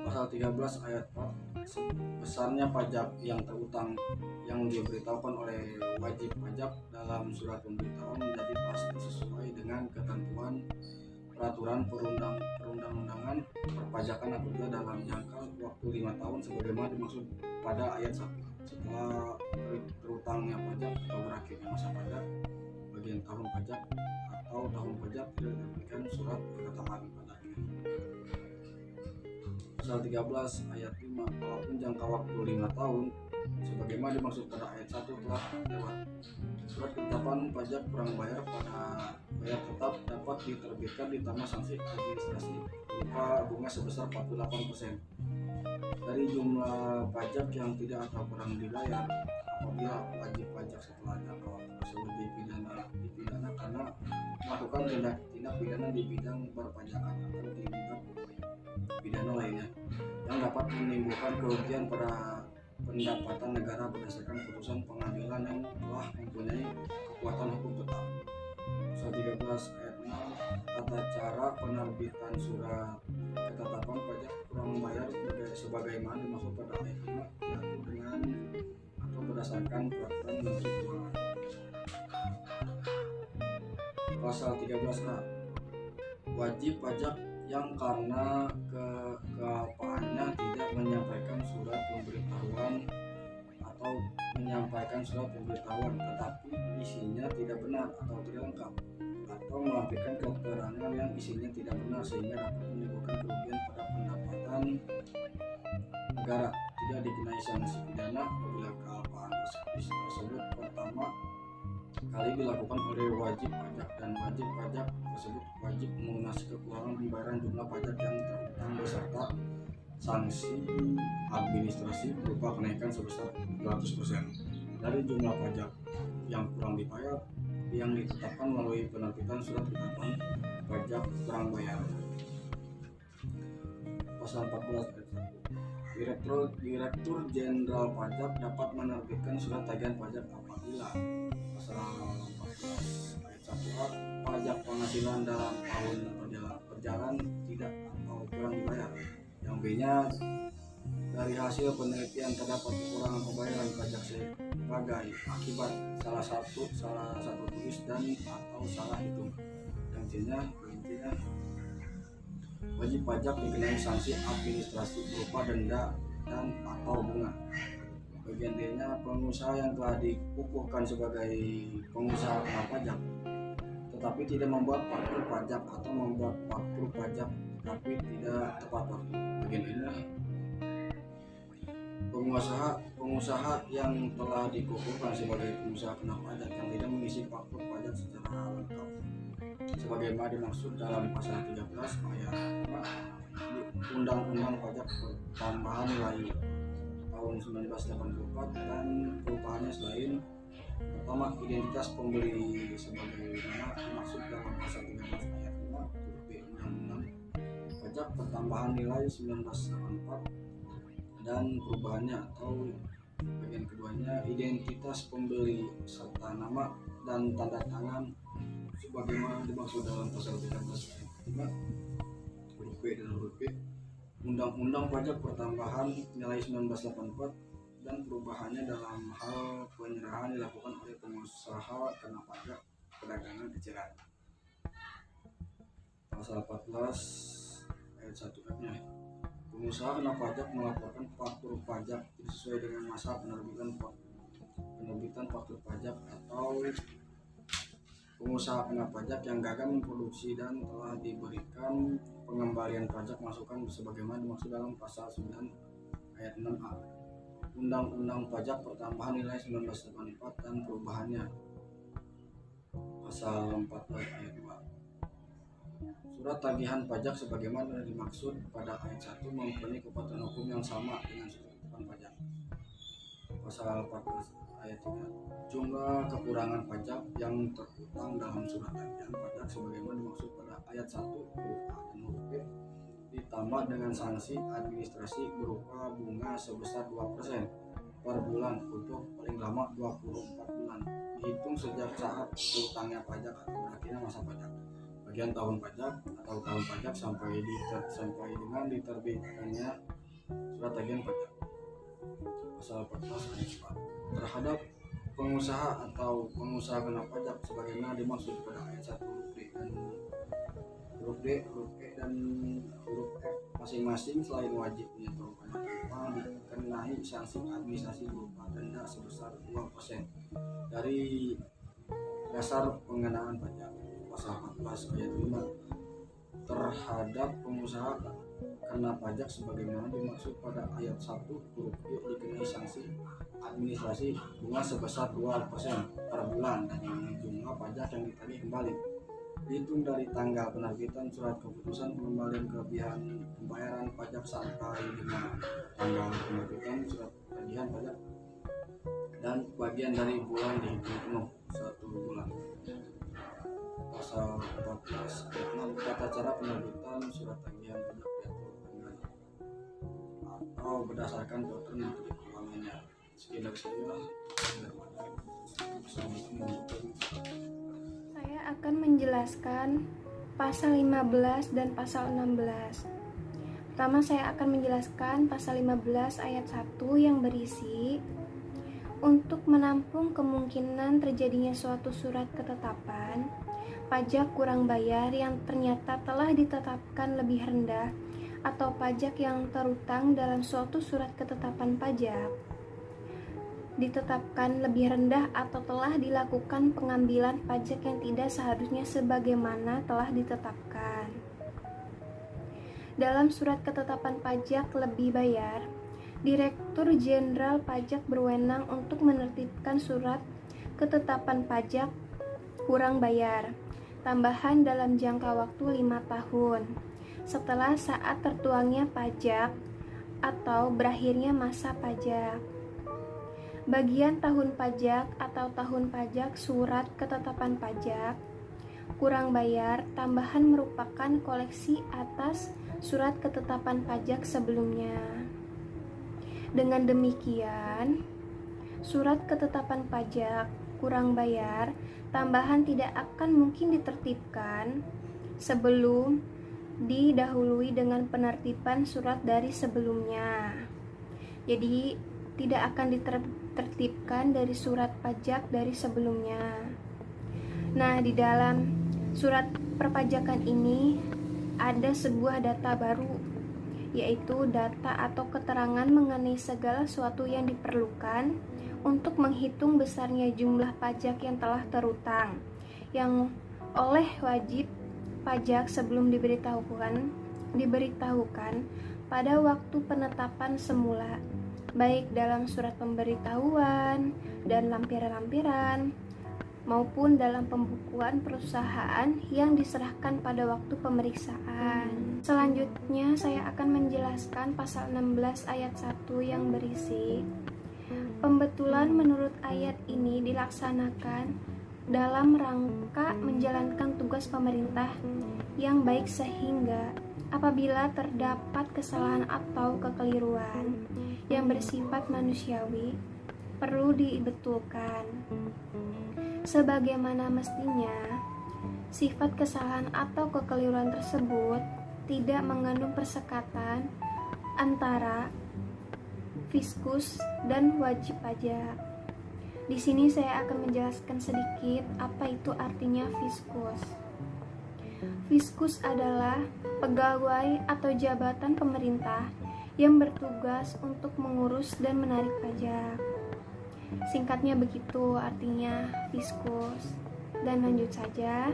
Pasal 13 ayat 4, besarnya pajak yang terutang yang diberitahukan oleh wajib pajak dalam surat pemberitahuan menjadi pasti sesuai dengan ketentuan peraturan perundang-undangan perpajakan apabila dalam jangka waktu 5 tahun sebagaimana dimaksud pada ayat 1. Setelah terutangnya pajak atau berakhirnya masa pajak, bagian tahun pajak atau tahun pajak tidak diberikan surat ketetapan pajaknya. Pasal 13 ayat 5, walaupun jangka waktu 5 tahun sebagaimana dimaksud pada ayat 1 telah lewat, surat ketetapan pajak kurang bayar pada bayar tetap dapat diterbitkan ditambah sanksi administrasi berupa bunga sebesar 48% dari jumlah pajak yang tidak atau kurang dibayar apabila wajib pajak setelah jangka waktu tersebut dipidana karena melakukan tindak tindak pidana di bidang perpajakan atau tindak pidana lainnya yang dapat menimbulkan kerugian pada pendapatan negara berdasarkan putusan pengadilan yang telah mempunyai kekuatan hukum tetap. Pasal 13 ayat 6 tata cara penerbitan surat ketetapan pajak kurang membayar sebagaimana dimaksud pada ayat 5 diatur dengan atau berdasarkan peraturan Menteri Keuangan. Pasal 13A wajib pajak yang karena kealpaannya tidak menyampaikan surat pemberitahuan atau menyampaikan surat pemberitahuan tetapi isinya tidak benar atau tidak lengkap atau melampirkan keterangan yang isinya tidak benar sehingga dapat menimbulkan kerugian pada pendapatan negara tidak dikenai sanksi pidana apabila kealpaan tersebut pertama kali dilakukan oleh wajib pajak dan wajib pajak tersebut wajib melunasi kekurangan pembayaran jumlah pajak yang terhutang beserta sanksi administrasi berupa kenaikan sebesar 200% dari jumlah pajak yang kurang dibayar yang ditetapkan melalui penerbitan surat ketetapan pajak kurang bayar. Pasal 14 ayat 1. Direktur Jenderal Pajak dapat menerbitkan surat tagihan pajak apabila pasal 14 ayat 1A pajak penghasilan dalam tahun berjalan tidak atau kurang dibayar. Yang B-nya dari hasil penelitian terdapat kekurangan pembayaran pajak sebagai akibat salah satu tulis dan atau salah hitung. Yang C-nya wajib pajak dikenai sanksi administrasi berupa denda dan atau bunga. Bagian D-nya pengusaha yang telah dikukuhkan sebagai pengusaha kena pajak tetapi tidak membuat faktur pajak atau membuat faktur pajak tapi tidak tepat waktu. Bagian ini pengusaha yang telah dikukuhkan sebagai pengusaha kena pajak yang tidak mengisi faktur pajak secara lengkap sebagaimana dimaksud dalam pasal 13 ayat 5 Undang-Undang Pajak Pertambahan Nilai tahun 1984 dan perubahannya selain pertama identitas pembeli sebagaimana dimaksud dalam pasal 13 ayat 5 huruf B Undang-Undang Pajak Pertambahan Nilai 1984 dan perubahannya atau bagian keduanya identitas pembeli serta nama dan tanda tangan sebagaimana dimaksud dalam pasal 13 ayat 5 huruf B dan huruf B Undang-Undang Pajak Pertambahan Nilai 1984 dan perubahannya dalam hal penyerahan dilakukan oleh pengusaha kena pajak perdagangan eceran. Pasal 14 ayat 1F-nya pengusaha kena pajak melaporkan faktur pajak tidak sesuai dengan masa penerbitan faktur pajak atau pengusaha kena pajak yang gagal memproduksi dan telah diberikan pengembalian pajak masukan sebagaimana dimaksud dalam pasal 9 ayat 6A Undang-Undang Pajak Pertambahan Nilai 1984 dan perubahannya pasal 14 ayat 2. Surat tagihan pajak sebagaimana dimaksud pada ayat 1 mempunyai kekuatan hukum yang sama dengan surat ketetapan pajak. Pasal 14 ayat 3. Jumlah kekurangan pajak yang terhutang dalam surat tagihan pajak sebagaimana dimaksud pada ayat 1 huruf A dan huruf B ditambah dengan sanksi administrasi berupa bunga sebesar 2% per bulan untuk paling lama 24 bulan dihitung sejak saat terhutangnya pajak atau berakhirnya masa pajak bagian tahun pajak atau tahun pajak sampai dengan diterbitkannya surat tagihan pajak. Pasal 14 ayat 4 terhadap pengusaha atau pengusaha kena pajak sebagaimana dimaksud pada ayat 1 huruf D, huruf E dan huruf F masing-masing selain wajib menyetor pajak upah dikenai sanksi administrasi berupa denda sebesar 2% dari dasar pengenaan pajak. Pasal 14 ayat 5 terhadap pengusaha kena pajak sebagaimana dimaksud pada ayat 1 huruf E dikenai sanksi administrasi bunga sebesar 2% per bulan dan jumlah pajak yang ditagih kembali dihitung dari tanggal penerbitan surat keputusan pengembalian kelebihan pembayaran pajak sampai dengan tanggal penerbitan surat tagihan pajak dan bagian dari bulan dihitung penuh 1 bulan. pasal 14 ayat 6 tata cara penerbitan surat tagihan pajak diatur dengan atau berdasarkan peraturan Menteri Keuangannya. Sekian dari saya. Assalamualaikum. Saya akan menjelaskan pasal 15 dan pasal 16. Pertama saya akan menjelaskan pasal 15 ayat 1 yang berisi untuk menampung kemungkinan terjadinya suatu surat ketetapan pajak kurang bayar yang ternyata telah ditetapkan lebih rendah atau pajak yang terutang dalam suatu surat ketetapan pajak ditetapkan lebih rendah atau telah dilakukan pengambilan pajak yang tidak seharusnya sebagaimana telah ditetapkan. Dalam surat ketetapan pajak lebih bayar, Direktur Jenderal Pajak berwenang untuk menertibkan surat ketetapan pajak kurang bayar tambahan dalam jangka waktu 5 tahun setelah saat tertuangnya pajak atau berakhirnya masa pajak. Bagian tahun pajak atau tahun pajak surat ketetapan pajak kurang bayar tambahan merupakan koleksi atas surat ketetapan pajak sebelumnya. Dengan demikian, surat ketetapan pajak kurang bayar tambahan tidak akan mungkin ditertibkan sebelum didahului dengan penertiban surat dari sebelumnya. Jadi tidak akan ditertibkan dari surat pajak dari sebelumnya. Nah, di dalam surat perpajakan ini ada sebuah data baru, yaitu data atau keterangan mengenai segala sesuatu yang diperlukan untuk menghitung besarnya jumlah pajak yang telah terutang yang oleh wajib pajak sebelum diberitahukan pada waktu penetapan semula, baik dalam surat pemberitahuan dan lampiran-lampiran maupun dalam pembukuan perusahaan yang diserahkan pada waktu pemeriksaan. Selanjutnya saya akan menjelaskan pasal 16 ayat 1 yang berisi pembetulan menurut ayat ini dilaksanakan dalam rangka menjalankan tugas pemerintah yang baik sehingga apabila terdapat kesalahan atau kekeliruan yang bersifat manusiawi perlu dibetulkan. Sebagaimana mestinya, sifat kesalahan atau kekeliruan tersebut tidak mengandung persekatan antara fiskus dan wajib pajak. Di sini saya akan menjelaskan sedikit apa itu artinya fiskus. Fiskus adalah pegawai atau jabatan pemerintah yang bertugas untuk mengurus dan menarik pajak. Singkatnya begitu artinya fiskus. Dan lanjut saja,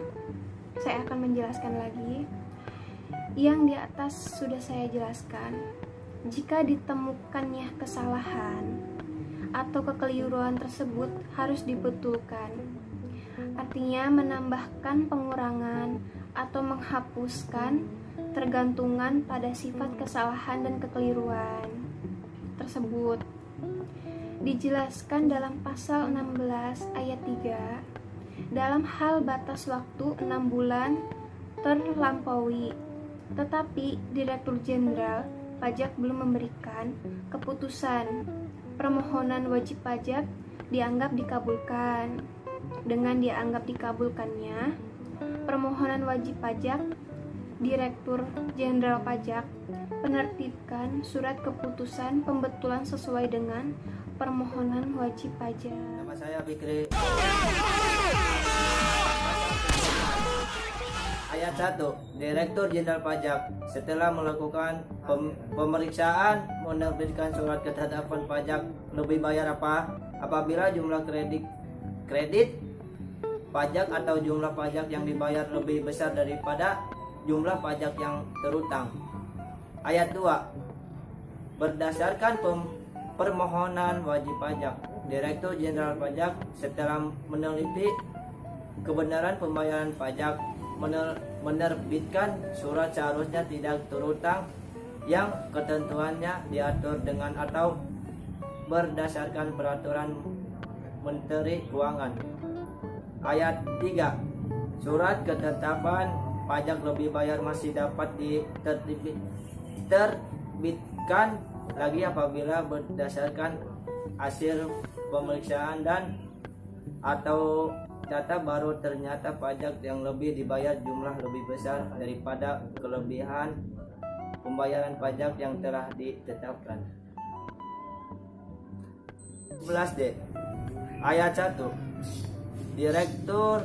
saya akan menjelaskan lagi. Yang di atas sudah saya jelaskan. Jika ditemukannya kesalahan atau kekeliruan tersebut harus dibetulkan. Artinya menambahkan pengurangan atau menghapuskan tergantungan pada sifat kesalahan dan kekeliruan tersebut. Dijelaskan dalam pasal 16 ayat 3 dalam hal batas waktu 6 bulan terlampaui, tetapi Direktur Jenderal Pajak belum memberikan keputusan, permohonan wajib pajak dianggap dikabulkan. Dengan dianggap dikabulkannya permohonan wajib pajak, Direktur Jenderal Pajak penertibkan surat keputusan pembetulan sesuai dengan permohonan wajib pajak. Nama saya Fikri. Ayat 1. Direktur Jenderal Pajak setelah melakukan pemeriksaan menerbitkan surat ketetapan pajak lebih bayar apabila jumlah kredit pajak atau jumlah pajak yang dibayar lebih besar daripada jumlah pajak yang terutang. Ayat 2. Berdasarkan permohonan wajib pajak, Direktur Jenderal Pajak setelah meneliti kebenaran pembayaran pajak menerbitkan surat seharusnya tidak terutang yang ketentuannya diatur dengan atau berdasarkan peraturan Menteri Keuangan. Ayat 3. Surat ketetapan pajak lebih bayar masih dapat diterbitkan lagi apabila berdasarkan hasil pemeriksaan dan atau data baru ternyata pajak yang lebih dibayar jumlah lebih besar daripada kelebihan pembayaran pajak yang telah ditetapkan. 11D. Ayat 1. Direktur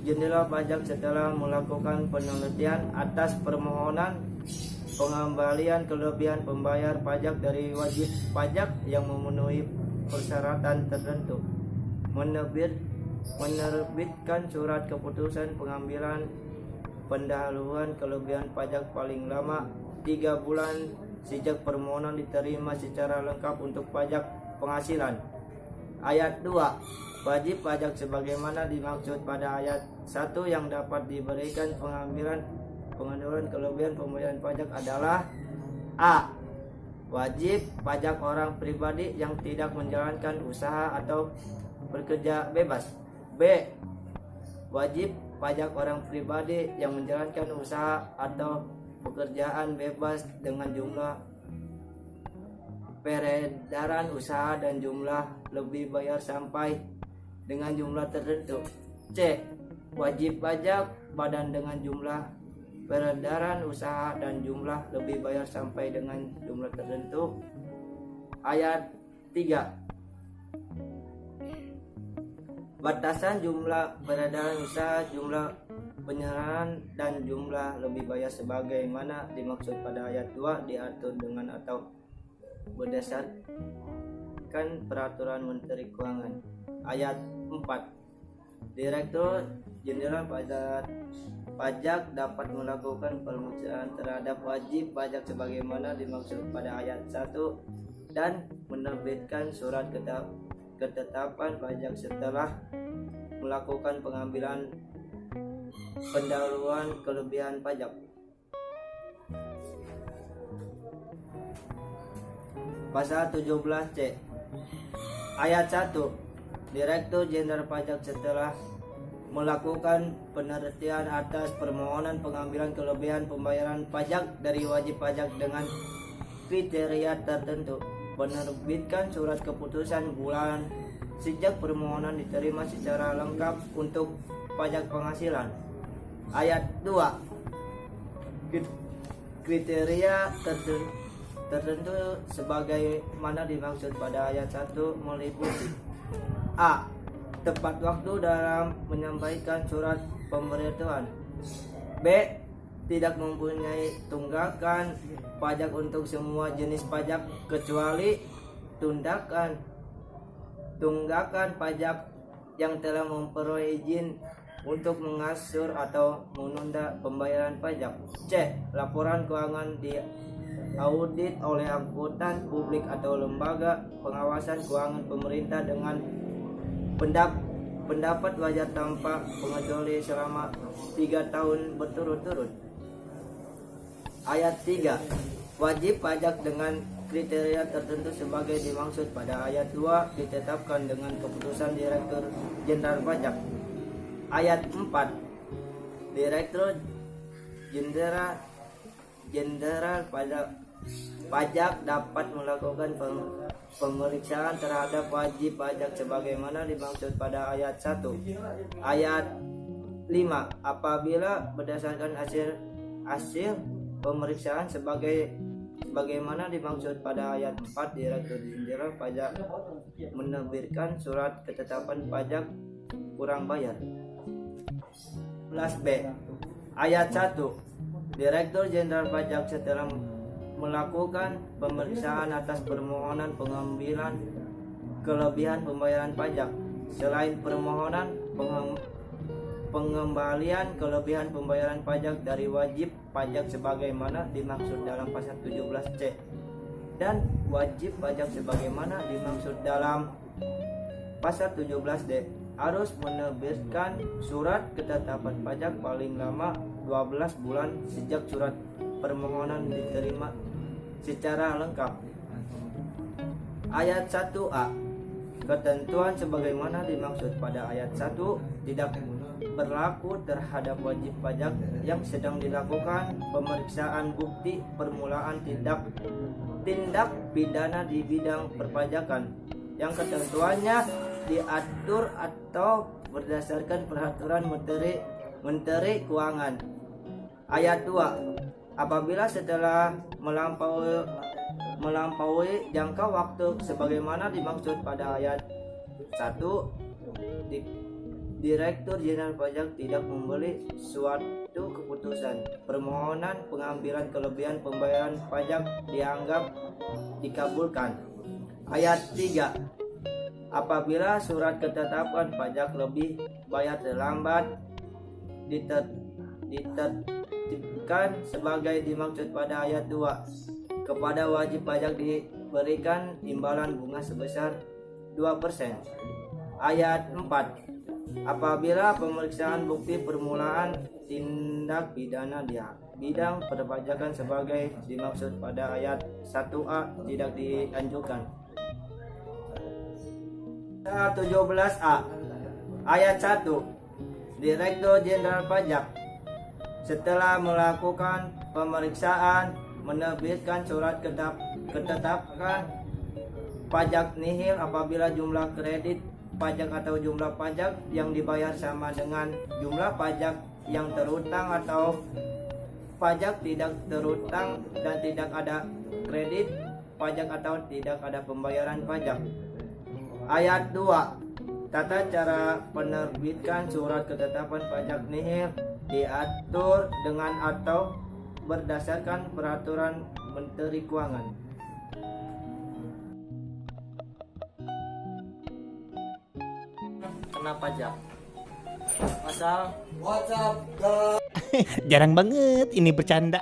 Jenderal Pajak setelah melakukan penelitian atas permohonan pengembalian kelebihan pembayar pajak dari wajib pajak yang memenuhi persyaratan tertentu, menerbitkan surat keputusan pengambilan pendahuluan kelebihan pajak paling lama 3 bulan sejak permohonan diterima secara lengkap untuk pajak penghasilan. Ayat 2. Wajib pajak sebagaimana dimaksud pada ayat 1 yang dapat diberikan pengambilan kelebihan pembayaran pajak adalah: A. Wajib pajak orang pribadi yang tidak menjalankan usaha atau bekerja bebas. B. Wajib pajak orang pribadi yang menjalankan usaha atau pekerjaan bebas dengan jumlah peredaran usaha dan jumlah lebih bayar sampai dengan jumlah tertentu. C. Wajib pajak badan dengan jumlah peredaran usaha dan jumlah lebih bayar sampai dengan jumlah tertentu. Ayat 3. Batasan jumlah peredaran usaha, jumlah penyerahan dan jumlah lebih bayar sebagaimana dimaksud pada ayat 2 diatur dengan atau berdasarkan peraturan Menteri Keuangan. Ayat 4. Direktur Jenderal Pajak dapat melakukan pemeriksaan terhadap wajib pajak sebagaimana dimaksud pada ayat 1 dan menerbitkan surat ketetapan pajak setelah melakukan pengambilan pendahuluan kelebihan pajak. Pasal 17C. Ayat 1. Direktur Jenderal Pajak setelah melakukan penelitian atas permohonan pengambilan kelebihan pembayaran pajak dari wajib pajak dengan kriteria tertentu, menerbitkan surat keputusan bulan sejak permohonan diterima secara lengkap untuk pajak penghasilan. Ayat 2. Kriteria tertentu sebagaimana dimaksud pada ayat 1 meliputi: A. Tepat waktu dalam menyampaikan surat pemberitahuan. B. Tidak mempunyai tunggakan pajak untuk semua jenis pajak kecuali tunggakan pajak yang telah memperoleh izin untuk mengasur atau menunda pembayaran pajak. C. Laporan keuangan diaudit oleh akuntan publik atau lembaga pengawasan keuangan pemerintah dengan pendapat wajar tanpa pengecualian selama 3 tahun berturut-turut. Ayat 3. Wajib pajak dengan kriteria tertentu sebagai dimaksud pada ayat 2 ditetapkan dengan keputusan Direktur Jenderal Pajak. Ayat 4. Direktur Jenderal Pajak dapat melakukan pemeriksaan terhadap wajib pajak sebagaimana dimaksud pada ayat 1. Ayat 5. Apabila berdasarkan hasil pemeriksaan sebagaimana dimaksud pada ayat 4, Direktur Jenderal Pajak menerbitkan surat ketetapan pajak kurang bayar. 11B. Ayat 1. Direktur Jenderal Pajak setelah melakukan pemeriksaan atas permohonan pengambilan kelebihan pembayaran pajak selain permohonan pengembalian kelebihan pembayaran pajak dari wajib pajak sebagaimana dimaksud dalam pasal 17C dan wajib pajak sebagaimana dimaksud dalam pasal 17D harus menerbitkan surat ketetapan pajak paling lama 12 bulan sejak surat permohonan diterima secara lengkap. Ayat 1A. Ketentuan sebagaimana dimaksud pada ayat 1 tidak berlaku terhadap wajib pajak yang sedang dilakukan pemeriksaan bukti permulaan tindak pidana di bidang perpajakan yang ketentuannya diatur atau berdasarkan peraturan Menteri Keuangan. Ayat 2. Apabila setelah melampaui jangka waktu sebagaimana dimaksud pada ayat 1, Direktur Jenderal Pajak tidak memberi suatu keputusan, permohonan pengambilan kelebihan pembayaran pajak dianggap dikabulkan. Ayat 3. Apabila surat ketetapan pajak lebih bayar terlambat ditertibkan sebagai dimaksud pada ayat 2, kepada wajib pajak diberikan imbalan bunga sebesar 2%. Ayat 4. Apabila pemeriksaan bukti permulaan tindak pidana di bidang perpajakan sebagai dimaksud pada ayat 1A tidak dianjurkan. 17A. Ayat 1. Direktur Jenderal Pajak setelah melakukan pemeriksaan menerbitkan surat ketetapan pajak nihil apabila jumlah kredit pajak atau jumlah pajak yang dibayar sama dengan jumlah pajak yang terutang atau pajak tidak terutang dan tidak ada kredit pajak atau tidak ada pembayaran pajak. Ayat 2. Tata cara penerbitkan surat ketetapan pajak nihil diatur dengan atau berdasarkan peraturan Menteri Keuangan. Kena pajak. Pasal Jarang banget ini bercanda.